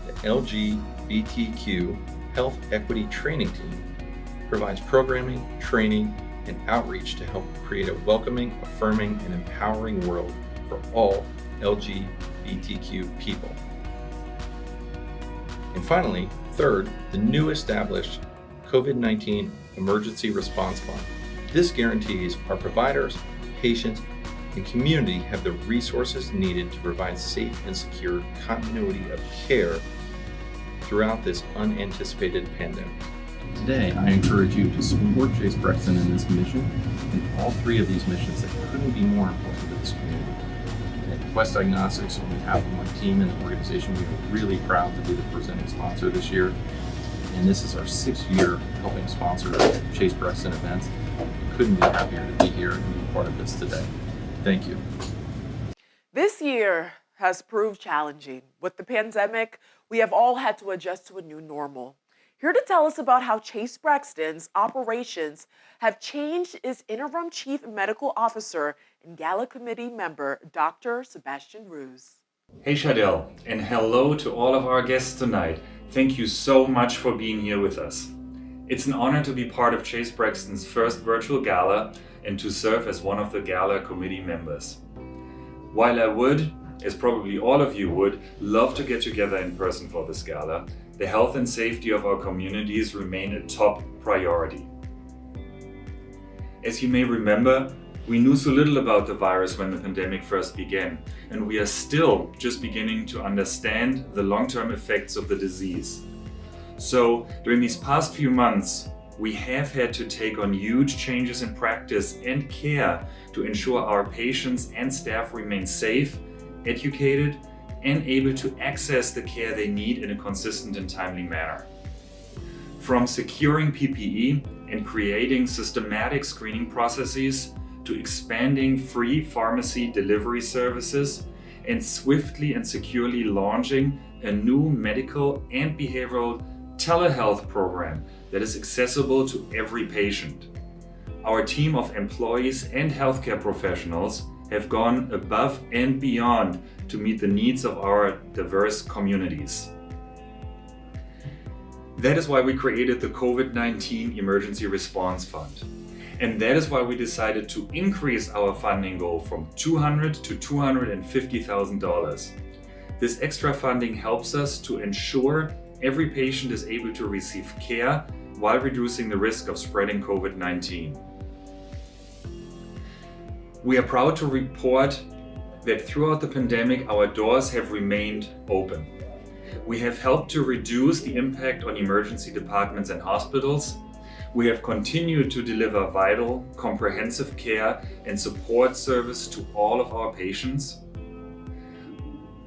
the LGBTQ Health Equity Training Team provides programming, training, and outreach to help create a welcoming, affirming, and empowering world for all LGBTQ people. And finally, third, the new established COVID-19 Emergency Response Fund. This guarantees our providers, patients, and community have the resources needed to provide safe and secure continuity of care throughout this unanticipated pandemic. Today, I encourage you to support Chase Brexton in this mission and all 3 of these missions that couldn't be more important to this community. At Quest Diagnostics, on behalf of my team and the organization, we are really proud to be the presenting sponsor this year. And this is our 6th year helping sponsor Chase Brexton events. Couldn't be happier to be here and be part of this today. Thank you. This year has proved challenging. With the pandemic, we have all had to adjust to a new normal. Here to tell us about how Chase Brexton's operations have changed is Interim Chief Medical Officer and Gala Committee member, Dr. Sebastian Ruse. Hey Shadel, and hello to all of our guests tonight. Thank you so much for being here with us. It's an honor to be part of Chase Brexton's first virtual gala and to serve as one of the Gala Committee members. While I would, as probably all of you would, love to get together in person for this gala, the health and safety of our communities remain a top priority. As you may remember, we knew so little about the virus when the pandemic first began, and we are still just beginning to understand the long-term effects of the disease. So, during these past few months, we have had to take on huge changes in practice and care to ensure our patients and staff remain safe, educated, and able to access the care they need in a consistent and timely manner. From securing PPE and creating systematic screening processes to expanding free pharmacy delivery services and swiftly and securely launching a new medical and behavioral telehealth program that is accessible to every patient. Our team of employees and healthcare professionals have gone above and beyond to meet the needs of our diverse communities. That is why we created the COVID-19 Emergency Response Fund. And that is why we decided to increase our funding goal from $200,000 to $250,000. This extra funding helps us to ensure every patient is able to receive care while reducing the risk of spreading COVID-19. We are proud to report that throughout the pandemic, our doors have remained open. We have helped to reduce the impact on emergency departments and hospitals. We have continued to deliver vital, comprehensive care and support service to all of our patients.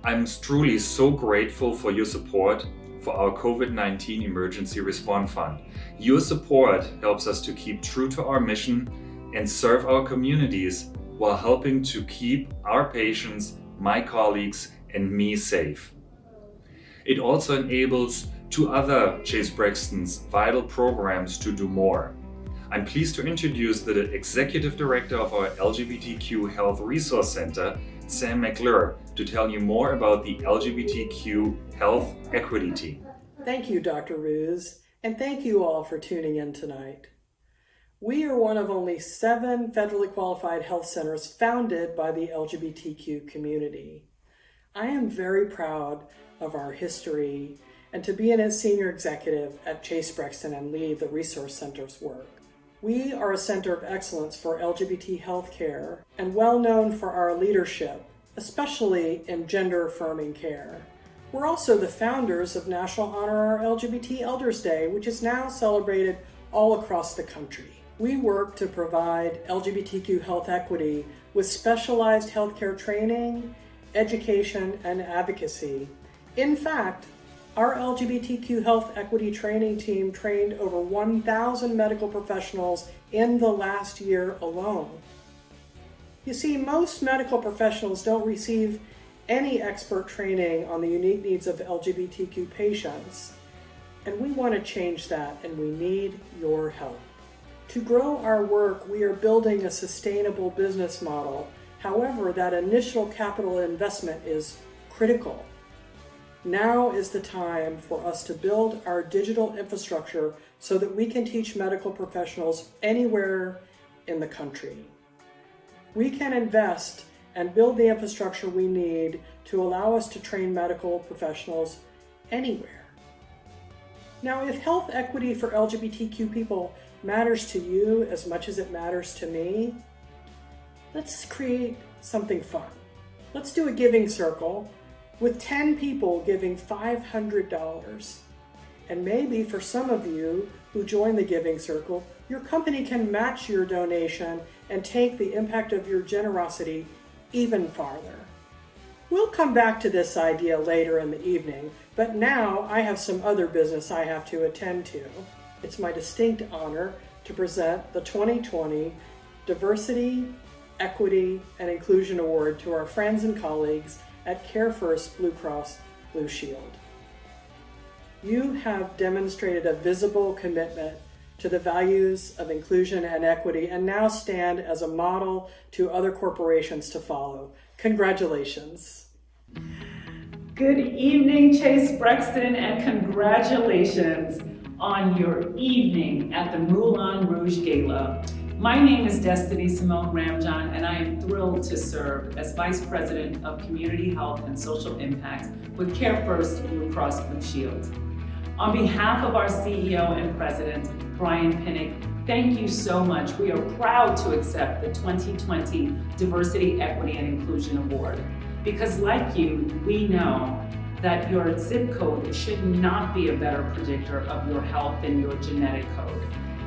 I'm truly so grateful for your support for our COVID-19 Emergency Response Fund. Your support helps us to keep true to our mission and serve our communities while helping to keep our patients, my colleagues, and me safe. It also enables 2 other Chase Brexton's vital programs to do more. I'm pleased to introduce the Executive Director of our LGBTQ Health Resource Center, Sam McClure, to tell you more about the LGBTQ Health Equity Team. Thank you, Dr. Ruse, and thank you all for tuning in tonight. We are one of only 7 federally qualified health centers founded by the LGBTQ community. I am very proud of our history and to be a senior executive at Chase Brexton and lead the Resource Center's work. We are a center of excellence for LGBT health care and well known for our leadership, especially in gender-affirming care. We're also the founders of National Honor Our LGBT Elders Day, which is now celebrated all across the country. We work to provide LGBTQ health equity with specialized healthcare training, education, and advocacy. In fact, our LGBTQ health equity training team trained over 1,000 medical professionals in the last year alone. You see, most medical professionals don't receive any expert training on the unique needs of LGBTQ patients, and we want to change that, and we need your help. To grow our work, we are building a sustainable business model. However, that initial capital investment is critical. Now is the time for us to build our digital infrastructure so that we can teach medical professionals anywhere in the country. We can invest and build the infrastructure we need to allow us to train medical professionals anywhere. Now, if health equity for LGBTQ people matters to you as much as it matters to me, let's create something fun. Let's do a giving circle with 10 people giving $500. And maybe for some of you who join the giving circle, your company can match your donation and take the impact of your generosity even farther. We'll come back to this idea later in the evening, but now I have some other business I have to attend to. It's my distinct honor to present the 2020 Diversity, Equity, and Inclusion Award to our friends and colleagues at Care First Blue Cross Blue Shield. You have demonstrated a visible commitment to the values of inclusion and equity and now stand as a model to other corporations to follow. Congratulations. Good evening, Chase Brexton, and congratulations on your evening at the Moulin Rouge Gala. My name is Destiny Simone Ramjohn, and I am thrilled to serve as Vice President of Community Health and Social Impact with Care First Blue Cross Blue Shield. On behalf of our CEO and President, Brian Pinnick, thank you so much. We are proud to accept the 2020 Diversity, Equity, and Inclusion Award. Because like you, we know that your zip code should not be a better predictor of your health than your genetic code.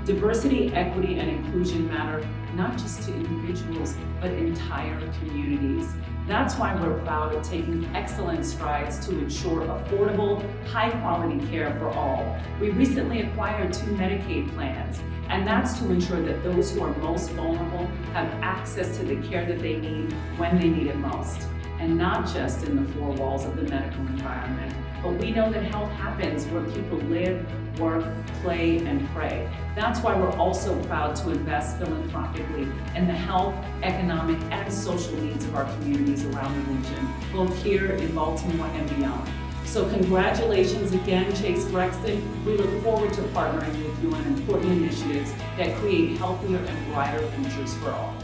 Diversity, equity, and inclusion matter not just to individuals, but entire communities. That's why we're proud of taking excellent strides to ensure affordable, high-quality care for all. We recently acquired 2 Medicaid plans, and that's to ensure that those who are most vulnerable have access to the care that they need when they need it most, and not just in the 4 walls of the medical environment. But we know that health happens where people live, work, play, and pray. That's why we're also proud to invest philanthropically in the health, economic, and social needs of our communities around the region, both here in Baltimore and beyond. So congratulations again, Chase Brexton. We look forward to partnering with you on important initiatives that create healthier and brighter futures for all.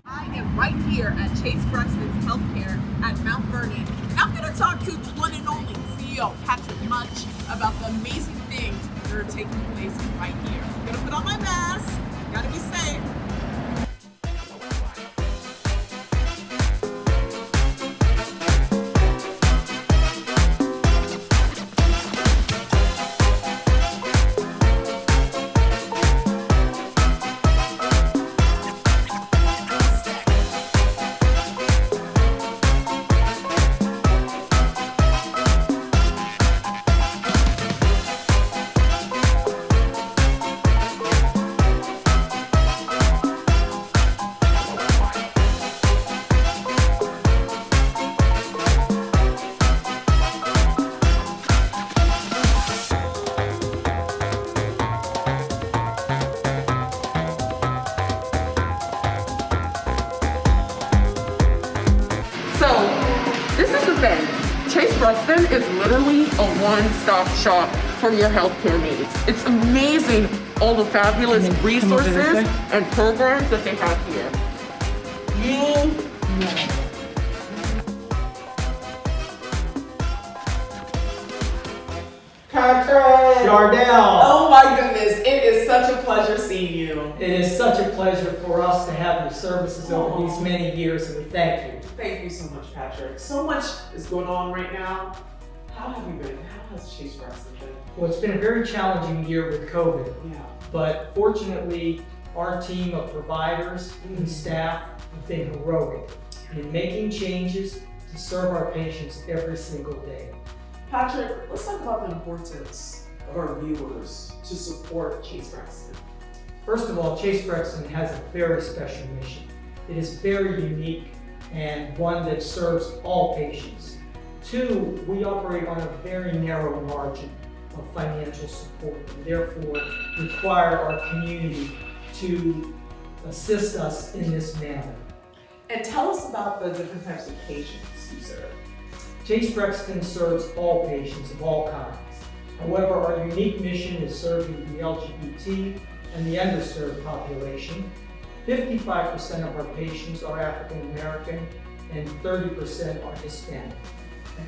I am right here at Chase Brexton Health Care at Mount Vernon. I'm going to talk to the one and only CEO, Patrick Munch, about the amazing things that are taking place right here. I'm going to put on my mask. Got to be safe. Chase Brexton is literally a one-stop shop for your healthcare needs. It's amazing all the fabulous resources and programs that they have here. You know. Patrick! Yardell! Oh my goodness, it is such a pleasure seeing you. It is such a pleasure for us to have your services over these many years, and we thank you. Thank you so much, Patrick. So much is going on right now. How have you been? How has Chase Brexton been? Well, it's been a very challenging year with COVID. Yeah. But fortunately, our team of providers and staff have been heroic in making changes to serve our patients every single day. Patrick, let's talk about the importance of our viewers to support Chase Brexton. First of all, Chase Brexton has a very special mission. It is very unique and one that serves all patients. Two, we operate on a very narrow margin of financial support and therefore require our community to assist us in this manner. And tell us about the different types of patients you serve. Chase Brexton serves all patients of all kinds. However, our unique mission is serving the LGBT and the underserved population. 55% of our patients are African American and 30% are Hispanic.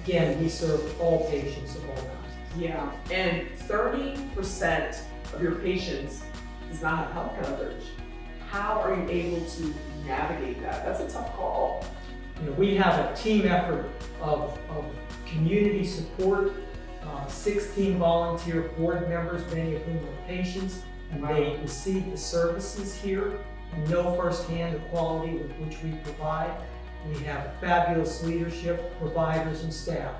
Again, we serve all patients of all kinds. Yeah, and 30% of your patients does not have health coverage. How are you able to navigate that? That's a tough call. We have a team effort of community support, 16 volunteer board members, many of whom are patients, and they receive the services here and know firsthand the quality with which we provide. We have fabulous leadership, providers, and staff,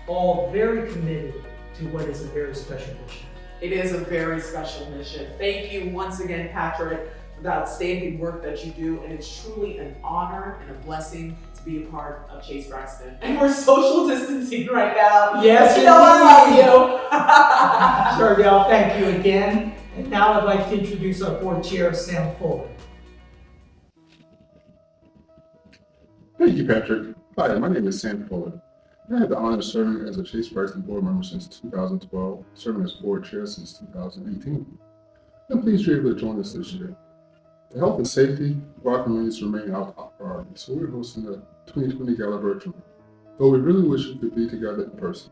all very committed to what is a very special mission. It is a very special mission. Thank you once again, Patrick, for the outstanding work that you do, and it's truly an honor and a blessing to be a part of Chase Brexton. And we're social distancing right now. Yes, you know I love you. Chardell, thank you again. And now I'd like to introduce our board chair, Sam Fuller. Thank you, Patrick. Hi, my name is Sam Fuller. I had the honor of serving as a Chase Brexton board member since 2012, serving as board chair since 2018. I'm pleased you're able to join us this year. The health and safety of our communities remain our top priority, so we're hosting the 2020 Gala virtually, though we really wish we could be together in person.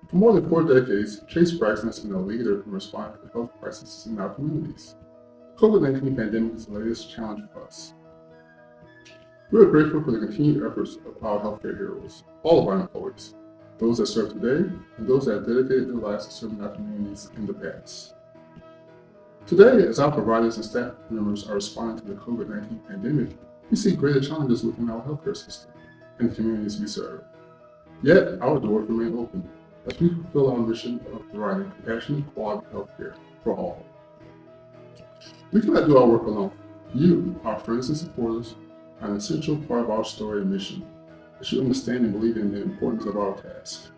For more than 4 decades, Chase Brexton has been a leader in responding to health crises in our communities. The COVID-19 pandemic is the latest challenge for us. We are grateful for the continued efforts of our healthcare heroes, all of our employees, those that serve today and those that have dedicated their lives to serving our communities in the past. Today, as our providers and staff members are responding to the COVID-19 pandemic, we see greater challenges within our healthcare system and the communities we serve. Yet, our doors remain open as we fulfill our mission of providing compassionate, quality healthcare for all. We cannot do our work alone. You, our friends and supporters, are an essential part of our story and mission, as you understand and believe in the importance of our task.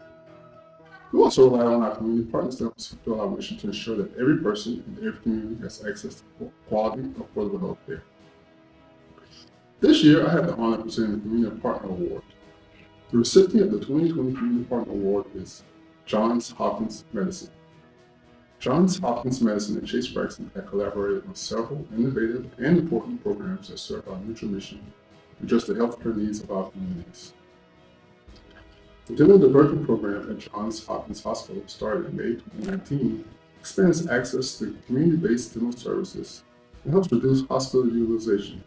We also rely on our community partners to help us fulfill our mission to ensure that every person in every community has access to quality, affordable health care. This year, I have the honor of presenting the Community Partner Award. The recipient of the 2020 Community Partner Award is Johns Hopkins Medicine. Johns Hopkins Medicine and Chase Brexton have collaborated on several innovative and important programs that serve our mutual mission to address the healthcare needs of our communities. The Dental Diversion Program at Johns Hopkins Hospital, started in May 2019, expands access to community-based dental services and helps reduce hospital utilization.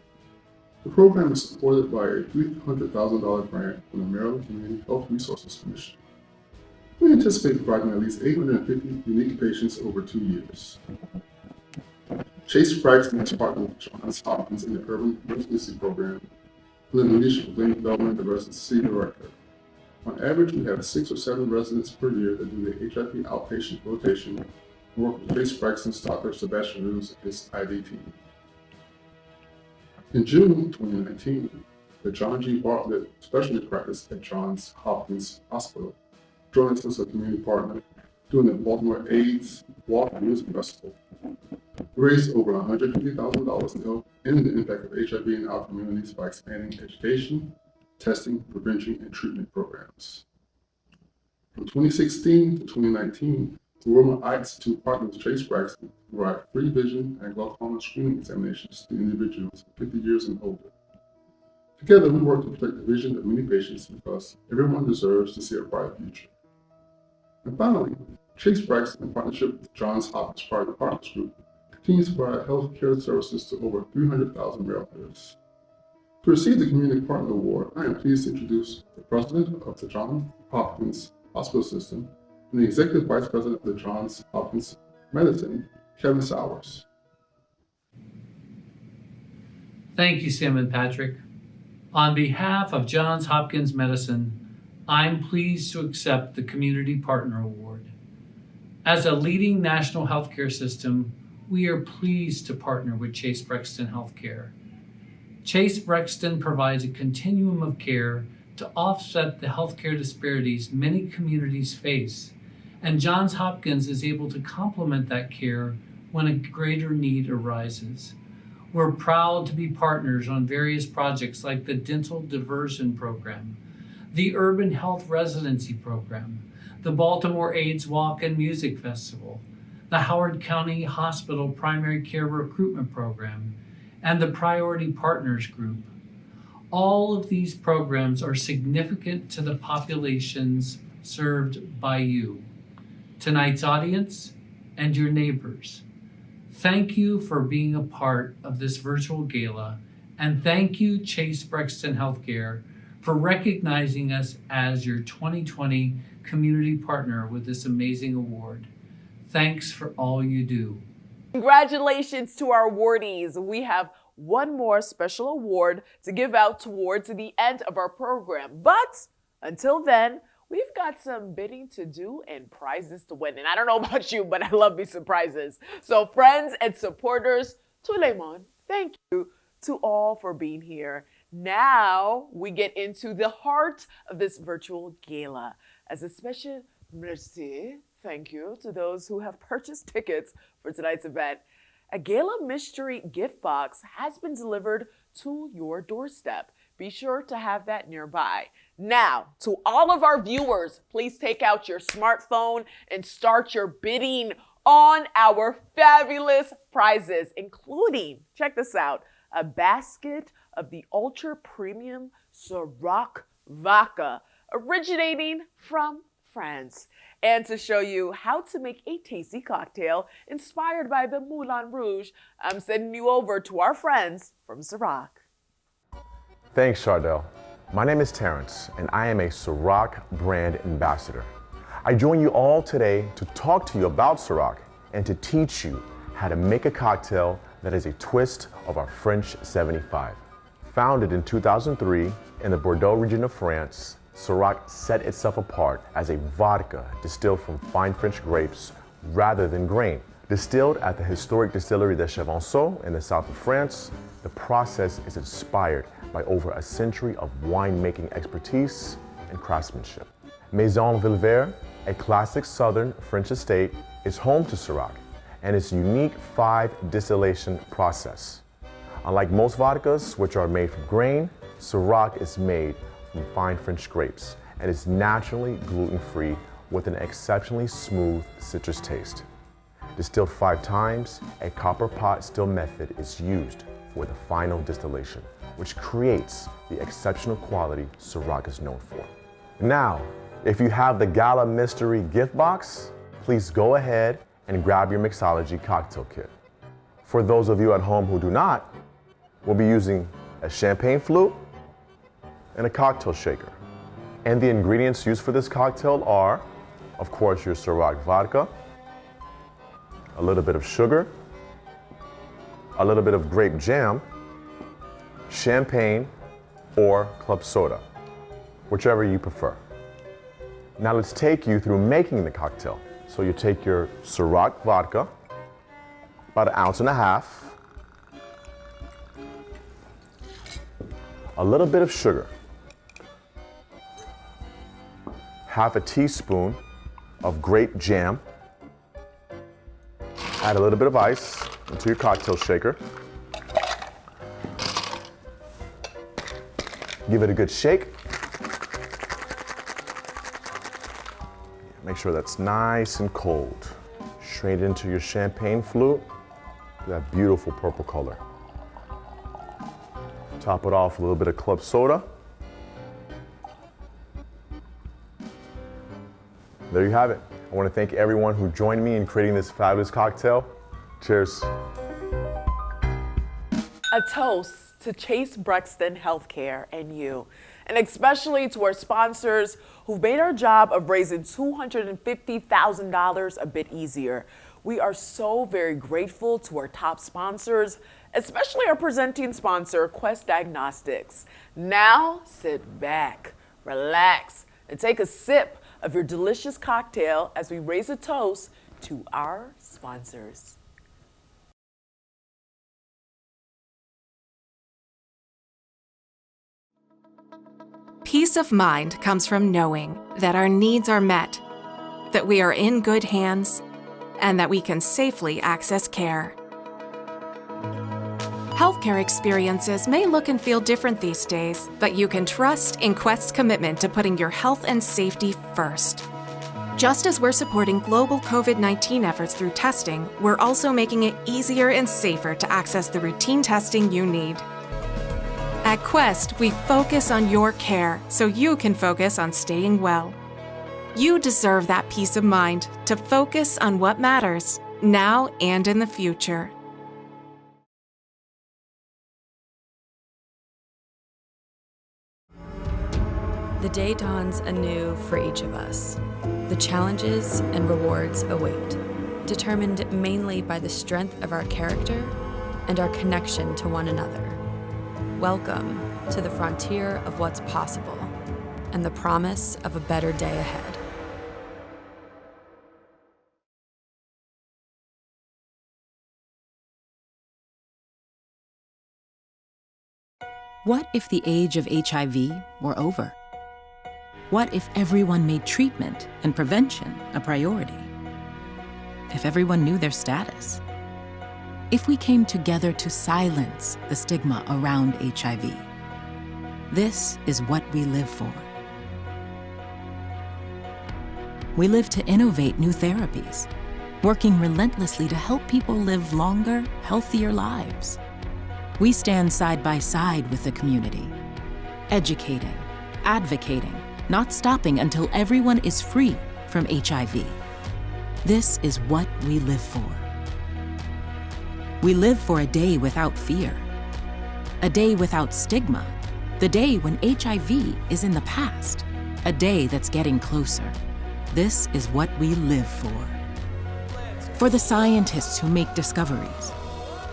The program is supported by a $300,000 grant from the Maryland Community Health Resources Commission. We anticipate providing at least 850 unique patients over 2 years. Chase Brexton has partnered with Johns Hopkins in the Urban Residency Program with the leadership of Lynn Feldman, the residency director. On average, we have 6 or 7 residents per year that do the HIV outpatient rotation and work with Chase Brexton's Dr. Sebastian Ruse and his ID team. In June 2019, the John G. Bartlett Specialty Practice at Johns Hopkins Hospital joined us as a community partner during the Baltimore AIDS Walk Music Festival. We raised over $150,000 to help end the impact of HIV in our communities by expanding education, testing, prevention, and treatment programs. From 2016 to 2019, the Roman Eye Institute partnered with Chase Brexton to provide free vision and glaucoma screening examinations to individuals 50 years and older. Together, we work to protect the vision of many patients because everyone deserves to see a bright future. And finally, Chase Brexton, in partnership with Johns Hopkins Private Partners Group, continues to provide health care services to over 300,000 Marylanders. To receive the Community Partner Award, I am pleased to introduce the President of the Johns Hopkins Hospital System and the Executive Vice President of the Johns Hopkins Medicine, Kevin Sowers. Thank you, Sam and Patrick. On behalf of Johns Hopkins Medicine, I'm pleased to accept the Community Partner Award. As a leading national healthcare system, we are pleased to partner with Chase Brexton Health Care. Chase Brexton provides a continuum of care to offset the healthcare disparities many communities face, and Johns Hopkins is able to complement that care when a greater need arises. We're proud to be partners on various projects like the Dental Diversion Program, the Urban Health Residency Program, the Baltimore AIDS Walk and Music Festival, the Howard County Hospital Primary Care Recruitment Program, and the Priority Partners Group. All of these programs are significant to the populations served by you, tonight's audience, and your neighbors. Thank you for being a part of this virtual gala, and thank you, Chase Brexton Health Care, for recognizing us as your 2020 community partner with this amazing award. Thanks for all you do. Congratulations to our awardees. We have one more special award to give out towards the end of our program. But until then, we've got some bidding to do and prizes to win. And I don't know about you, but I love me some prizes. So friends and supporters, tout le monde, thank you to all for being here. Now we get into the heart of this virtual gala. As a special merci, thank you to those who have purchased tickets for tonight's event. A gala mystery gift box has been delivered to your doorstep. Be sure to have that nearby. Now, to all of our viewers, please take out your smartphone and start your bidding on our fabulous prizes, including, check this out, a basket of the ultra premium Ciroc vodka originating from France. And to show you how to make a tasty cocktail inspired by the Moulin Rouge, I'm sending you over to our friends from Ciroc. Thanks, Chardell. My name is Terrence, and I am a Ciroc brand ambassador. I join you all today to talk to you about Ciroc and to teach you how to make a cocktail that is a twist of our French 75. Founded in 2003 in the Bordeaux region of France, Ciroc set itself apart as a vodka distilled from fine French grapes rather than grain. Distilled at the historic distillery de Chavanceau in the south of France, the process is inspired by over a century of winemaking expertise and craftsmanship. Maison Villiers, a classic southern French estate, is home to Ciroc and its unique 5 distillation process. Unlike most vodkas, which are made from grain, Ciroc is made from fine French grapes and is naturally gluten-free with an exceptionally smooth citrus taste. Distilled 5 times, a copper pot still method is used for the final distillation, which creates the exceptional quality Ciroc is known for. Now, if you have the Gala Mystery gift box, please go ahead and grab your mixology cocktail kit. For those of you at home who do not, we'll be using a champagne flute and a cocktail shaker. And the ingredients used for this cocktail are, of course, your Ciroc vodka, a little bit of sugar, a little bit of grape jam, champagne, or club soda, whichever you prefer. Now let's take you through making the cocktail. So you take your Ciroc vodka, about 1.5 ounces, a little bit of sugar, 1/2 teaspoon of grape jam, add a little bit of ice into your cocktail shaker, give it a good shake. Make sure that's nice and cold. Straight into your champagne flute, that beautiful purple color. Top it off with a little bit of club soda. There you have it. I want to thank everyone who joined me in creating this fabulous cocktail. Cheers. A toast to Chase Brexton Health Care and you, and especially to our sponsors who've made our job of raising $250,000 a bit easier. We are so very grateful to our top sponsors, especially our presenting sponsor, Quest Diagnostics. Now sit back, relax, and take a sip of your delicious cocktail as we raise a toast to our sponsors. Peace of mind comes from knowing that our needs are met, that we are in good hands, and that we can safely access care. Healthcare experiences may look and feel different these days, but you can trust in Quest's commitment to putting your health and safety first. Just as we're supporting global COVID-19 efforts through testing, we're also making it easier and safer to access the routine testing you need. At Quest, we focus on your care so you can focus on staying well. You deserve that peace of mind to focus on what matters, now and in the future. The day dawns anew for each of us. The challenges and rewards await, determined mainly by the strength of our character and our connection to one another. Welcome to the frontier of what's possible and the promise of a better day ahead. What if the age of HIV were over? What if everyone made treatment and prevention a priority? If everyone knew their status? If we came together to silence the stigma around HIV? This is what we live for. We live to innovate new therapies, working relentlessly to help people live longer, healthier lives. We stand side by side with the community, educating, advocating, not stopping until everyone is free from HIV. This is what we live for. We live for a day without fear, a day without stigma, the day when HIV is in the past, a day that's getting closer. This is what we live for. For the scientists who make discoveries.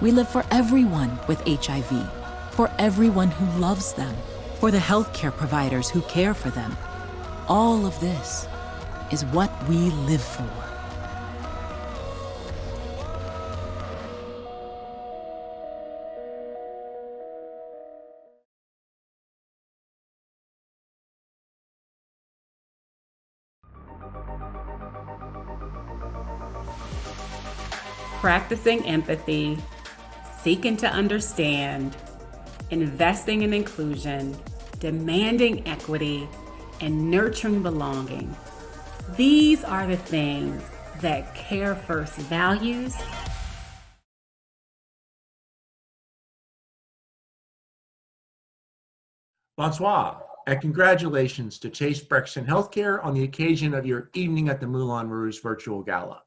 We live for everyone with HIV, for everyone who loves them, for the healthcare providers who care for them. All of this is what we live for. Practicing empathy, seeking to understand, investing in inclusion, demanding equity, and nurturing belonging. These are the things that Care First values. Bonsoir, and congratulations to Chase Brexton Health Care on the occasion of your evening at the Moulin Rouge virtual gala.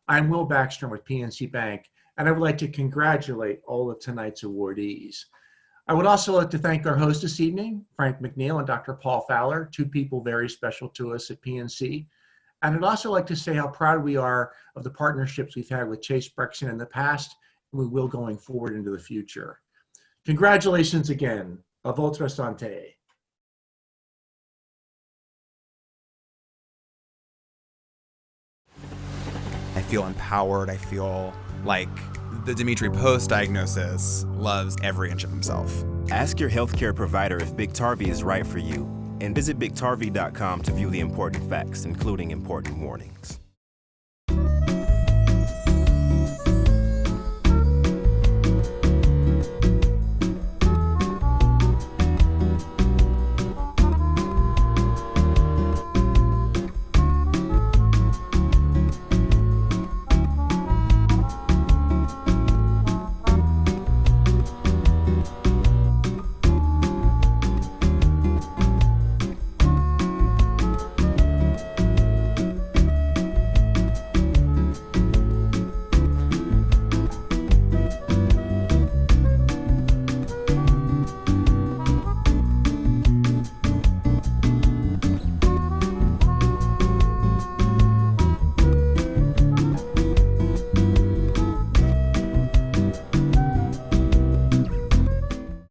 I'm Will Backstrom with PNC Bank, and I would like to congratulate all of tonight's awardees. I would also like to thank our hosts this evening, Frank McNeil and Dr. Paul Fowler, two people very special to us at PNC. And I'd also like to say how proud we are of the partnerships we've had with Chase Brexton in the past, and we will going forward into the future. Congratulations again. A votre santé. I feel empowered. I feel like the Dimitri Post diagnosis loves every inch of himself. Ask your healthcare provider if Biktarvy is right for you, and visit Biktarvy.com to view the important facts, including important warnings.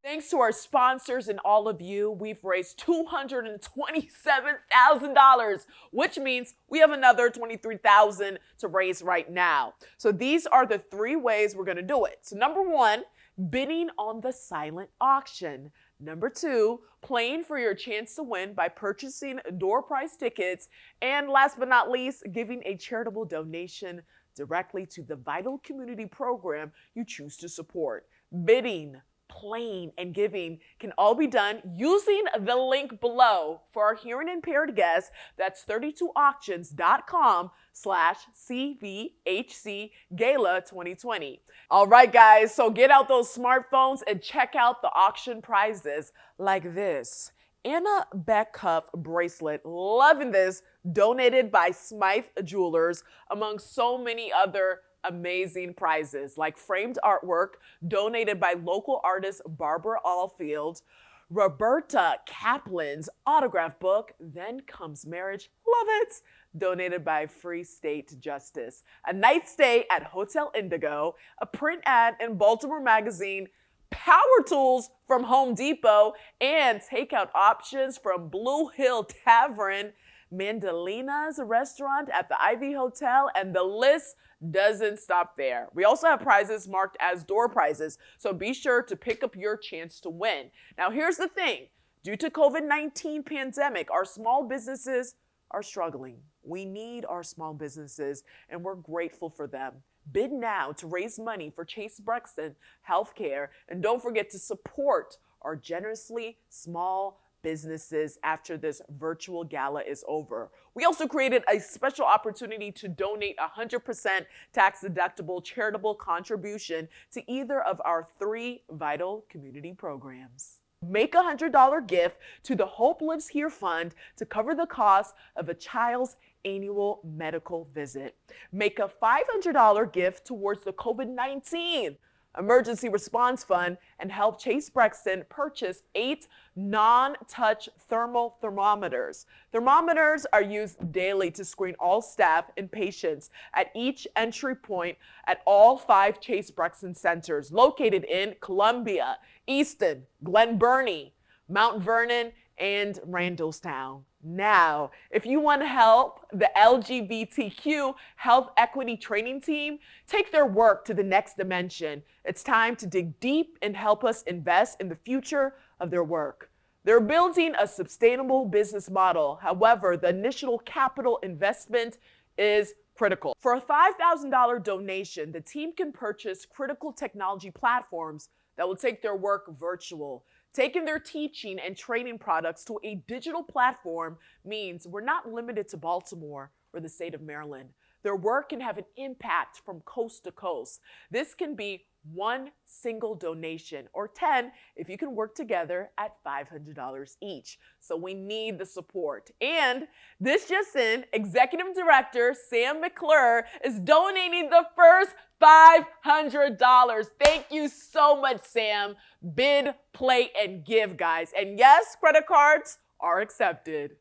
Thanks to our sponsors and all of you, we've raised $227,000, which means we have another $23,000 to raise right now. So these are the three ways we're going to do it. So number one, bidding on the silent auction. Number 2, playing for your chance to win by purchasing door prize tickets. And last but not least, giving a charitable donation directly to the vital community program you choose to support. Bidding, playing, and giving can all be done using the link below. For our hearing impaired guests, that's 32auctions.com/CBHC Gala 2020. All right, guys, so get out those smartphones and check out the auction prizes like this. Anna Beck cuff bracelet, loving this, donated by Smythe Jewelers, among so many other amazing prizes like framed artwork donated by local artist Barbara Allfield, Roberta Kaplan's autograph book, Then Comes Marriage, love it, donated by Free State Justice, a night stay at Hotel Indigo, a print ad in Baltimore Magazine, power tools from Home Depot, and takeout options from Blue Hill Tavern, Mandalina's restaurant at the Ivy Hotel, and the list doesn't stop there. We also have prizes marked as door prizes, so be sure to pick up your chance to win. Now here's the thing, due to COVID-19 pandemic, our small businesses are struggling. We need our small businesses and we're grateful for them. Bid now to raise money for Chase Brexton Health Care, and don't forget to support our generously small businesses after this virtual gala is over. We also created a special opportunity to donate 100% tax-deductible charitable contribution to either of our 3 vital community programs. Make a $100 gift to the Hope Lives Here Fund to cover the cost of a child's annual medical visit. Make a $500 gift towards the COVID-19 Emergency Response Fund and help Chase Brexton purchase 8 non-touch thermal thermometers. Thermometers are used daily to screen all staff and patients at each entry point at all 5 Chase Brexton centers located in Columbia, Easton, Glen Burnie, Mount Vernon, and Randallstown. Now, if you want to help the LGBTQ Health Equity Training Team take their work to the next dimension, it's time to dig deep and help us invest in the future of their work. They're building a sustainable business model. However, the initial capital investment is critical. For a $5,000 donation, the team can purchase critical technology platforms that will take their work virtual. Taking their teaching and training products to a digital platform means we're not limited to Baltimore or the state of Maryland. Their work can have an impact from coast to coast. This can be 1 single donation or 10 if you can work together at $500 each. So we need the support. And this just in, Executive Director Sam McClure is donating the first $500. Thank you so much, Sam. Bid, play, and give, guys. And yes, credit cards are accepted.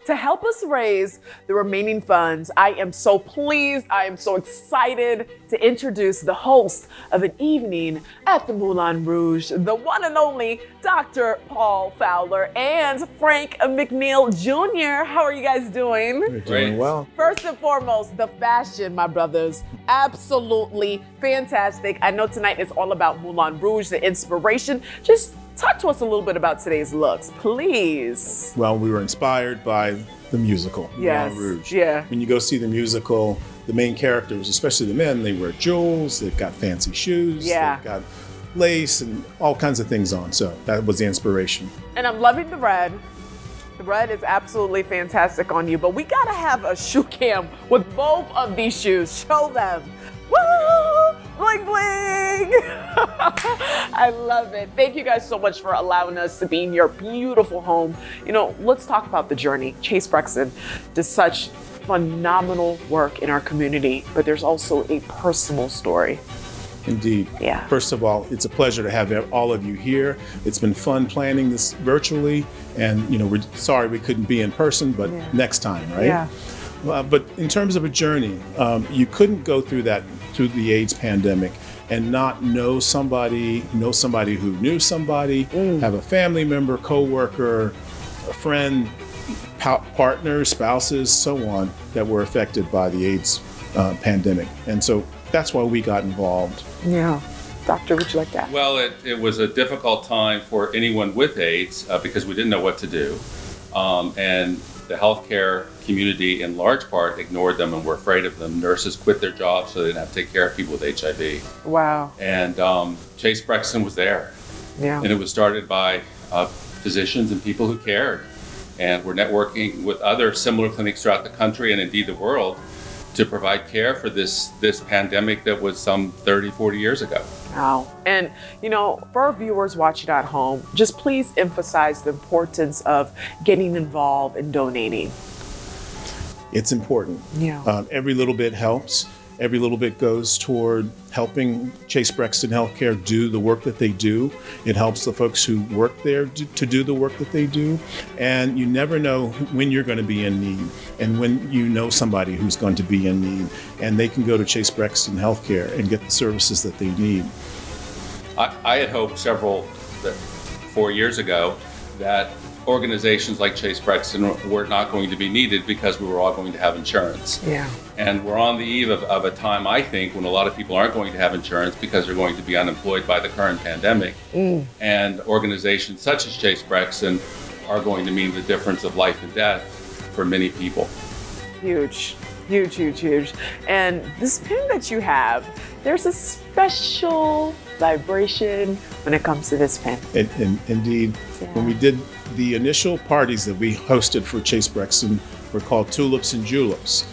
To help us raise the remaining funds, I am so pleased, I am so excited to introduce the host of an evening at the Moulin Rouge, the one and only Dr. Paul Fowler and Frank McNeil Jr. How are you guys doing? We're doing well. First and foremost, the fashion, my brothers, absolutely fantastic. I know tonight is all about Moulin Rouge, the inspiration. Just talk to us a little bit about today's looks, please. Well, we were inspired by the musical, Yes. Moulin Rouge. Yeah. When you go see the musical, the main characters, especially the men, they wear jewels, they've got fancy shoes, Yeah. they've got lace and all kinds of things on. So that was the inspiration. And I'm loving the red. The red is absolutely fantastic on you, but we gotta have a shoe cam with both of these shoes. Show them. Woo! Bling bling! I love it. Thank you guys so much for allowing us to be in your beautiful home. You know, let's talk about the journey. Chase Brexton does such phenomenal work in our community, but there's also a personal story. Indeed. Yeah. First of all, it's a pleasure to have all of you here. It's been fun planning this virtually, and you know, we're sorry we couldn't be in person, but next time, right? Yeah. But in terms of a journey, you couldn't go through the AIDS pandemic and not know somebody who knew somebody, have a family member, coworker, a friend, partners, spouses, so on, that were affected by the AIDS pandemic. And so that's why we got involved. Yeah. Doctor, would you like to add? Well, it was a difficult time for anyone with AIDS because we didn't know what to do. And the healthcare community in large part ignored them and were afraid of them. Nurses quit their jobs so they didn't have to take care of people with HIV. Wow. And Chase Brexton was there. Yeah. And it was started by physicians and people who cared. And we're networking with other similar clinics throughout the country and indeed the world to provide care for this pandemic that was some 30, 40 years ago. Wow. And, for our viewers watching at home, just please emphasize the importance of getting involved and donating. It's important. Yeah. Every little bit helps. Every little bit goes toward helping Chase Brexton Health Care do the work that they do. It helps the folks who work there to do the work that they do. And you never know when you're going to be in need and when you know somebody who's going to be in need. And they can go to Chase Brexton Health Care and get the services that they need. I had hoped 4 years ago that organizations like Chase Brexton were not going to be needed because we were all going to have insurance. Yeah. And we're on the eve of a time, I think, when a lot of people aren't going to have insurance because they're going to be unemployed by the current pandemic. And organizations such as Chase Brexton are going to mean the difference of life and death for many people. Huge. Huge, huge, huge. And this pin that you have, there's a special vibration when it comes to this pin. Indeed. Yeah. When we did the initial parties that we hosted for Chase Brexton were called Tulips and Juleps.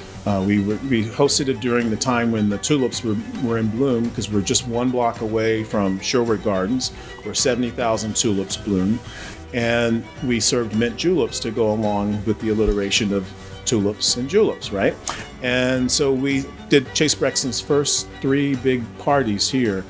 We hosted it during the time when the tulips were in bloom because we're just one block away from Sherwood Gardens where 70,000 tulips bloom. And we served mint juleps to go along with the alliteration of tulips and juleps, right? And so we did Chase Brexton's first 3 big parties here,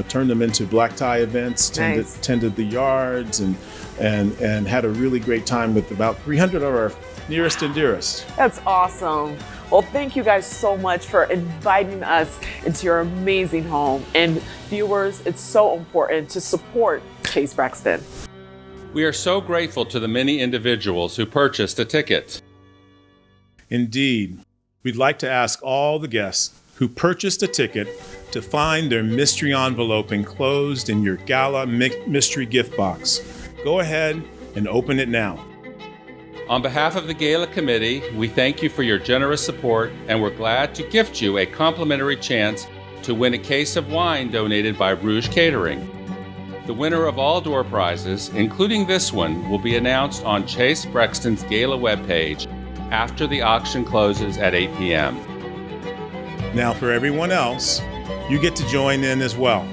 turned them into black tie events, tended the yards, and had a really great time with about 300 of our nearest and dearest. That's awesome. Well, thank you guys so much for inviting us into your amazing home. And viewers, it's so important to support Chase Brexton. We are so grateful to the many individuals who purchased a ticket. Indeed. We'd like to ask all the guests who purchased a ticket to find their mystery envelope enclosed in your gala mystery gift box. Go ahead and open it now. On behalf of the Gala Committee, we thank you for your generous support, and we're glad to gift you a complimentary chance to win a case of wine donated by Rouge Catering. The winner of all door prizes, including this one, will be announced on Chase Brexton's Gala webpage after the auction closes at 8 p.m. Now for everyone else, you get to join in as well.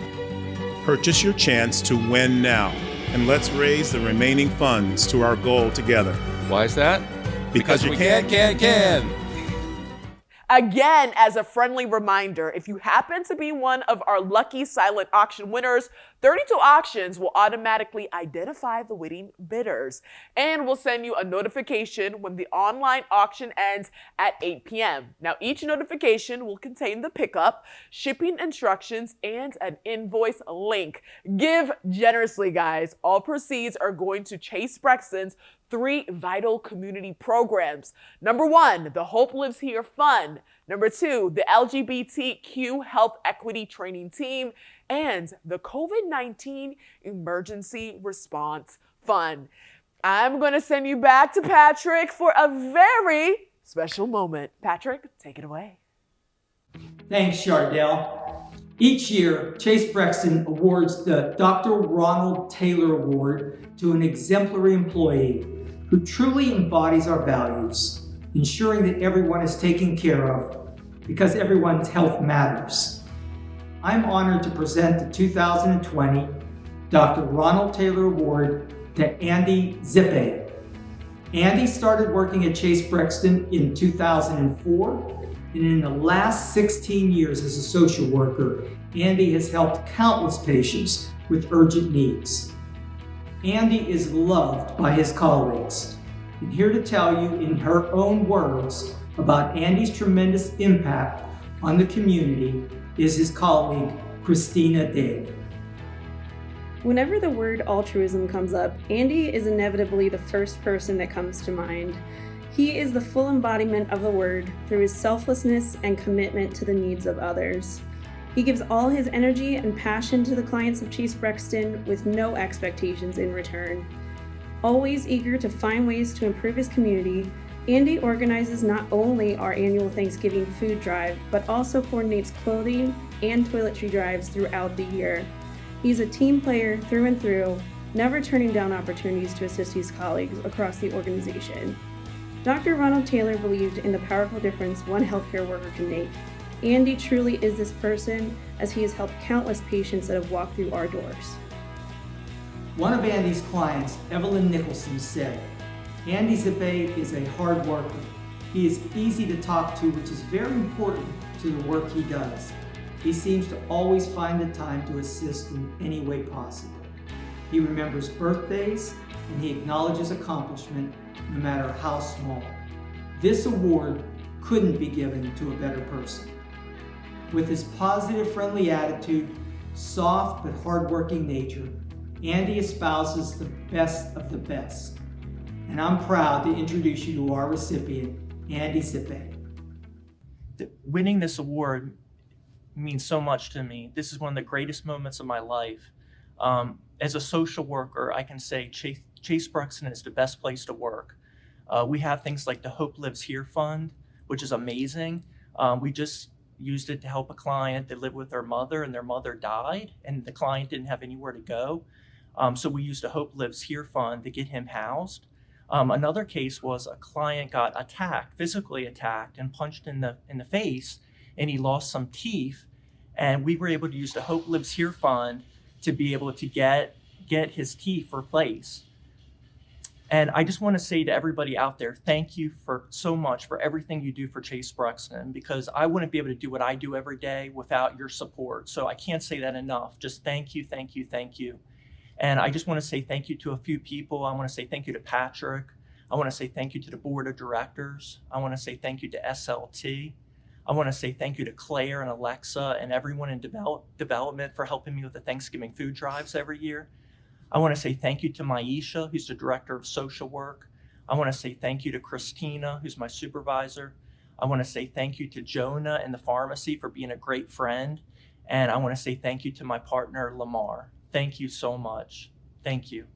Purchase your chance to win now, and let's raise the remaining funds to our goal together. Why is that? Because you can. Again, as a friendly reminder, if you happen to be one of our lucky silent auction winners, 32 Auctions will automatically identify the winning bidders and will send you a notification when the online auction ends at 8 p.m. Now, each notification will contain the pickup, shipping instructions, and an invoice link. Give generously, guys. All proceeds are going to Chase Brexton's 3 vital community programs. Number 1, the Hope Lives Here Fund. Number 2, the LGBTQ Health Equity Training Team. And the COVID-19 Emergency Response Fund. I'm going to send you back to Patrick for a very special moment. Patrick, take it away. Thanks, Chardell. Each year, Chase Brexton awards the Dr. Ronald Taylor Award to an exemplary employee who truly embodies our values, ensuring that everyone is taken care of because everyone's health matters. I'm honored to present the 2020 Dr. Ronald Taylor Award to Andy Zippe. Andy started working at Chase Brexton in 2004, and in the last 16 years as a social worker, Andy has helped countless patients with urgent needs. Andy is loved by his colleagues, and here to tell you in her own words about Andy's tremendous impact on the community is his colleague, Christina Daly. Whenever the word altruism comes up, Andy is inevitably the first person that comes to mind. He is the full embodiment of the word through his selflessness and commitment to the needs of others. He gives all his energy and passion to the clients of Chase Brexton with no expectations in return. Always eager to find ways to improve his community, Andy organizes not only our annual Thanksgiving food drive, but also coordinates clothing and toiletry drives throughout the year. He's a team player through and through, never turning down opportunities to assist his colleagues across the organization. Dr. Ronald Taylor believed in the powerful difference one healthcare worker can make. Andy truly is this person, as he has helped countless patients that have walked through our doors. One of Andy's clients, Evelyn Nicholson, said, "Andy Zippe is a hard worker. He is easy to talk to, which is very important to the work he does. He seems to always find the time to assist in any way possible. He remembers birthdays and he acknowledges accomplishment, no matter how small. This award couldn't be given to a better person." With his positive, friendly attitude, soft but hardworking nature, Andy espouses the best of the best. And I'm proud to introduce you to our recipient, Andy Zippe. Winning this award means so much to me. This is one of the greatest moments of my life. As a social worker, I can say Chase Brexton is the best place to work. We have things like the Hope Lives Here Fund, which is amazing. We just used it to help a client that lived with their mother, and their mother died, and the client didn't have anywhere to go. So we used the Hope Lives Here Fund to get him housed. Another case was a client got attacked, physically attacked, and punched in the face, and he lost some teeth. And we were able to use the Hope Lives Here Fund to be able to get his teeth replaced. And I just want to say to everybody out there, thank you for so much for everything you do for Chase Brexton, because I wouldn't be able to do what I do every day without your support. So I can't say that enough. Just thank you, thank you, thank you. And I just want to say thank you to a few people. I want to say thank you to Patrick. I want to say thank you to the board of directors. I want to say thank you to SLT. I want to say thank you to Claire and Alexa and everyone in development for helping me with the Thanksgiving food drives every year. I want to say thank you to Maisha, who's the director of social work. I want to say thank you to Christina, who's my supervisor. I want to say thank you to Jonah and the pharmacy for being a great friend. And I want to say thank you to my partner, Lamar. Thank you so much. Thank you.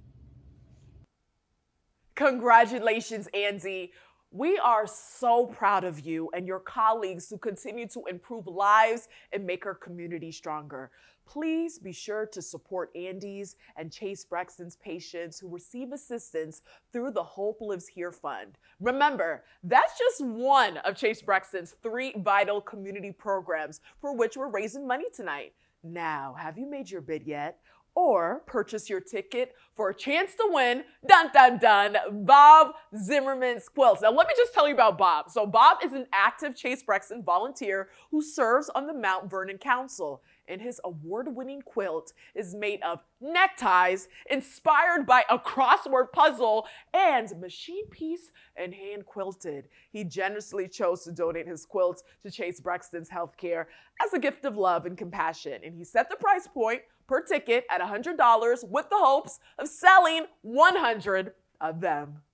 Congratulations, Andy. We are so proud of you and your colleagues who continue to improve lives and make our community stronger. Please be sure to support Andy's and Chase Brexton's patients who receive assistance through the Hope Lives Here Fund. Remember, that's just one of Chase Brexton's 3 vital community programs for which we're raising money tonight. Now, have you made your bid yet? Or purchase your ticket for a chance to win, dun dun dun, Bob Zimmerman's quilts. Now let me just tell you about Bob. So Bob is an active Chase Brexton volunteer who serves on the Mount Vernon Council. And his award-winning quilt is made of neckties inspired by a crossword puzzle and machine piece and hand quilted. He generously chose to donate his quilts to Chase Brexton's Health Care as a gift of love and compassion. And he set the price point per ticket at $100 with the hopes of selling 100 of them.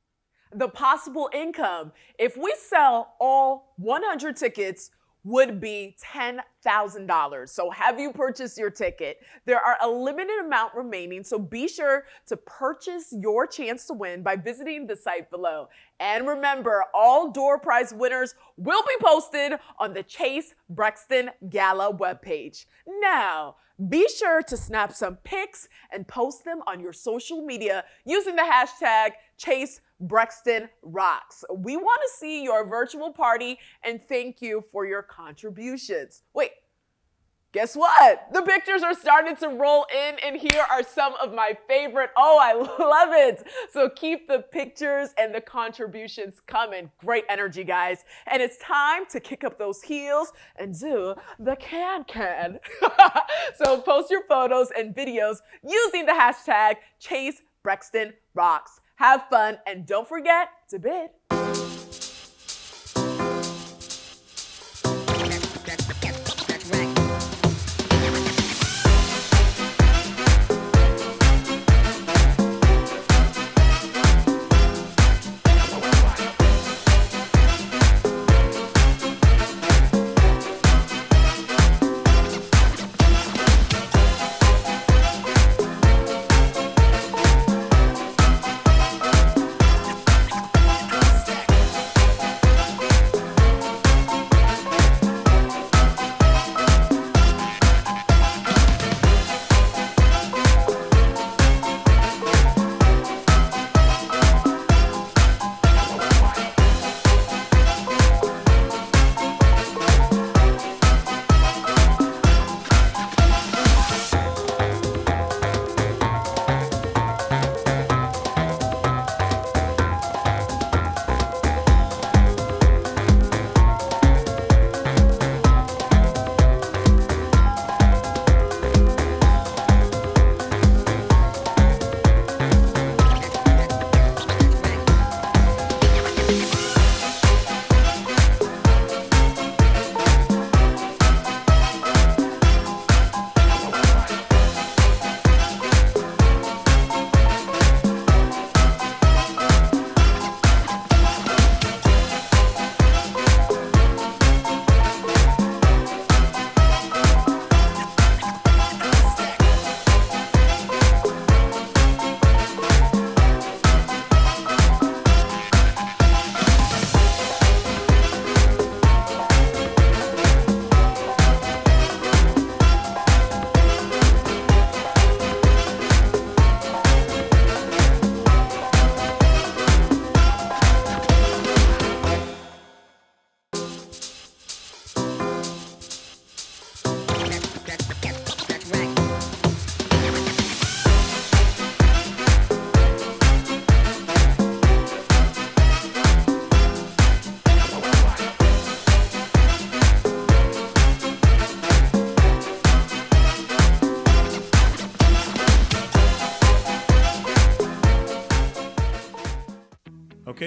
The possible income, if we sell all 100 tickets, would be $10,000. So have you purchased your ticket? There are a limited amount remaining, so be sure to purchase your chance to win by visiting the site below. And remember, all door prize winners will be posted on the Chase Brexton Gala webpage. Now, be sure to snap some pics and post them on your social media using the hashtag #ChaseBrextonRocks. We want to see your virtual party and thank you for your contributions. Wait, guess what? The pictures are starting to roll in, and here are some of my favorite. Oh, I love it. So keep the pictures and the contributions coming. Great energy, guys. And it's time to kick up those heels and do the can. So post your photos and videos using the hashtag #ChaseBrextonRocks. Have fun, and don't forget to bid.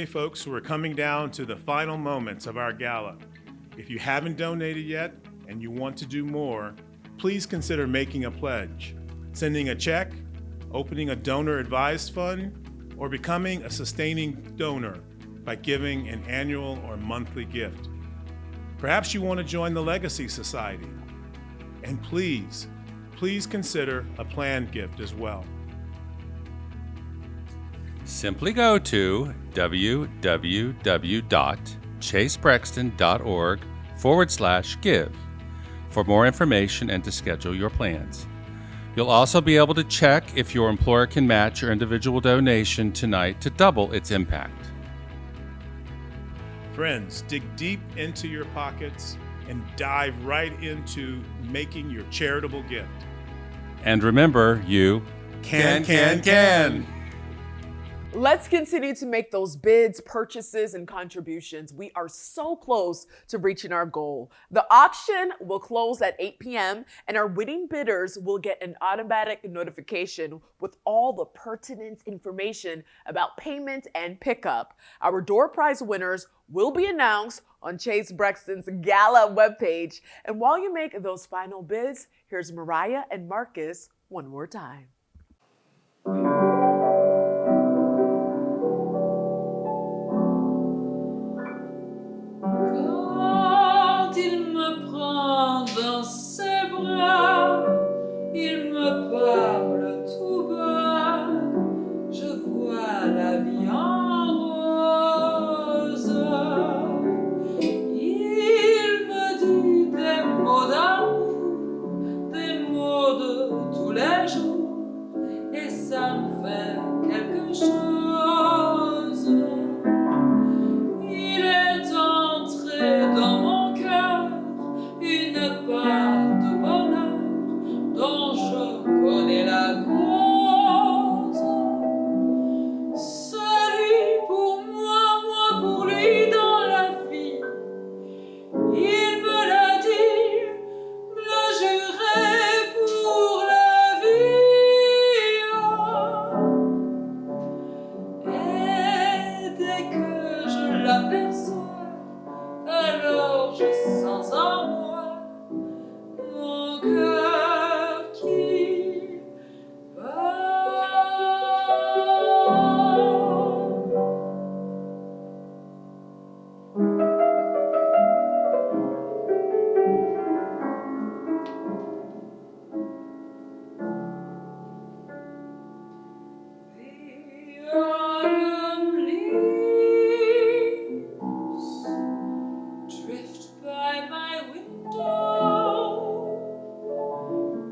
Okay, folks, we're coming down to the final moments of our gala. If you haven't donated yet and you want to do more, please consider making a pledge, sending a check, opening a donor-advised fund, or becoming a sustaining donor by giving an annual or monthly gift. Perhaps you want to join the Legacy Society. And please consider a planned gift as well. Simply go to www.chasebrexton.org/give for more information and to schedule your plans. You'll also be able to check if your employer can match your individual donation tonight to double its impact. Friends, dig deep into your pockets and dive right into making your charitable gift. And remember, you can. Let's continue to make those bids, purchases, and contributions. We are so close to reaching our goal. The auction will close at 8 p.m. and our winning bidders will get an automatic notification with all the pertinent information about payment and pickup. Our door prize winners will be announced on Chase Brexton's Gala webpage. And while you make those final bids, here's Mariah and Marcus one more time. Quand il me prend dans ses bras, il me parle tout bas, je vois la vie en rose. Il me dit des mots d'amour, des mots de tous les jours, et ça me fait quelque chose. Il est entré dans mon cœur une part de bonheur dont je connais la cause. Celui pour moi, moi pour lui dans la vie. Il me l'a dit, me l'a juré pour la vie. Et dès que je l'aperçois, alors je sens en moi mon cœur qui bat. The autumn leaves drift by my window.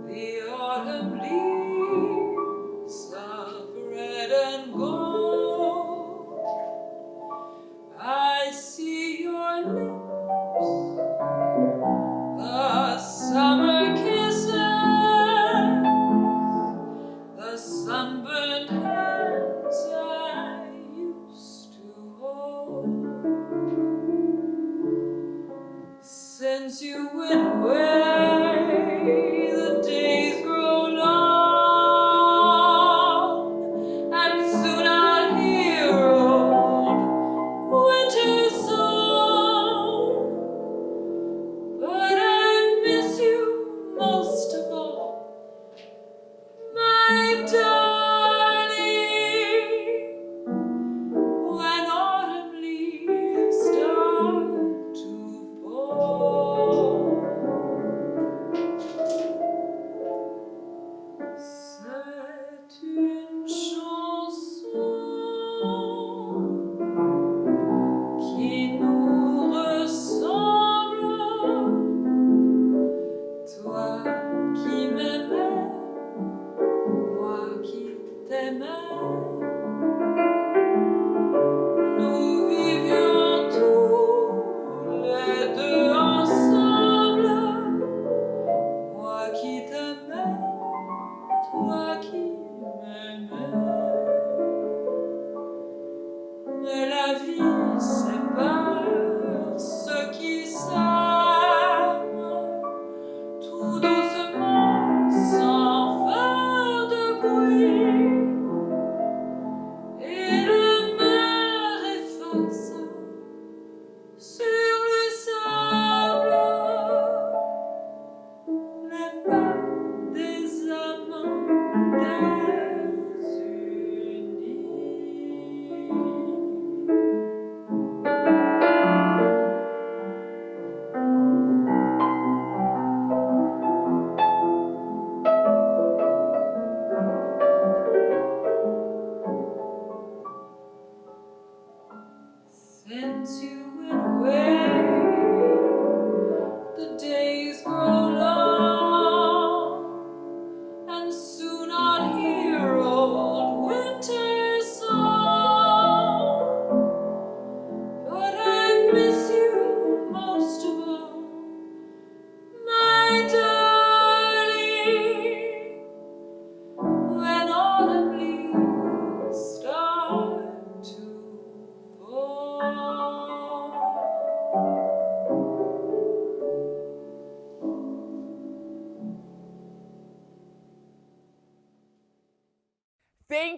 The autumn leaves of red and gold. I see your lips, the summer kisses, the sunburned hands I used to hold. Since you went away, the days grow long, and soon I'll hear old winter song. But I miss you most of all, my darling, when autumn leaves start to fall.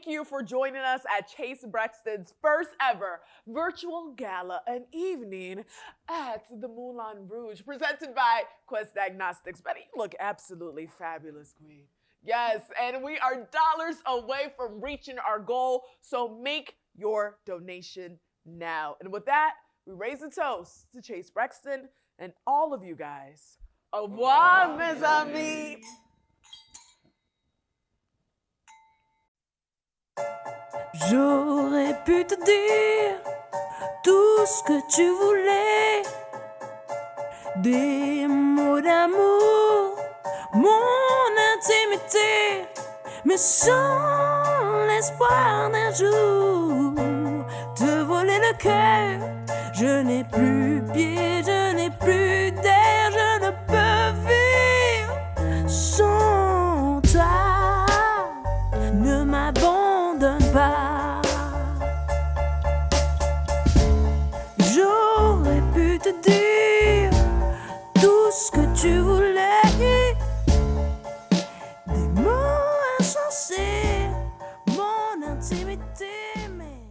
thank you for joining us at Chase Brexton's first ever virtual gala and evening at the Moulin Rouge, presented by Quest Diagnostics. Betty, you look absolutely fabulous, Queen. Yes, and we are dollars away from reaching our goal, so make your donation now. And with that, we raise a toast to Chase Brexton and all of you guys. Au revoir, mes amis. J'aurais pu te dire tout ce que tu voulais, des mots d'amour, mon intimité, mais sans l'espoir d'un jour te voler le cœur. Je n'ai plus pied, je n'ai plus d'air, je ne peux vivre sans toi. Ne m'abandonne pas. J'aurais pu te dire tout ce que tu voulais, des mots insensés, mon intimité, mais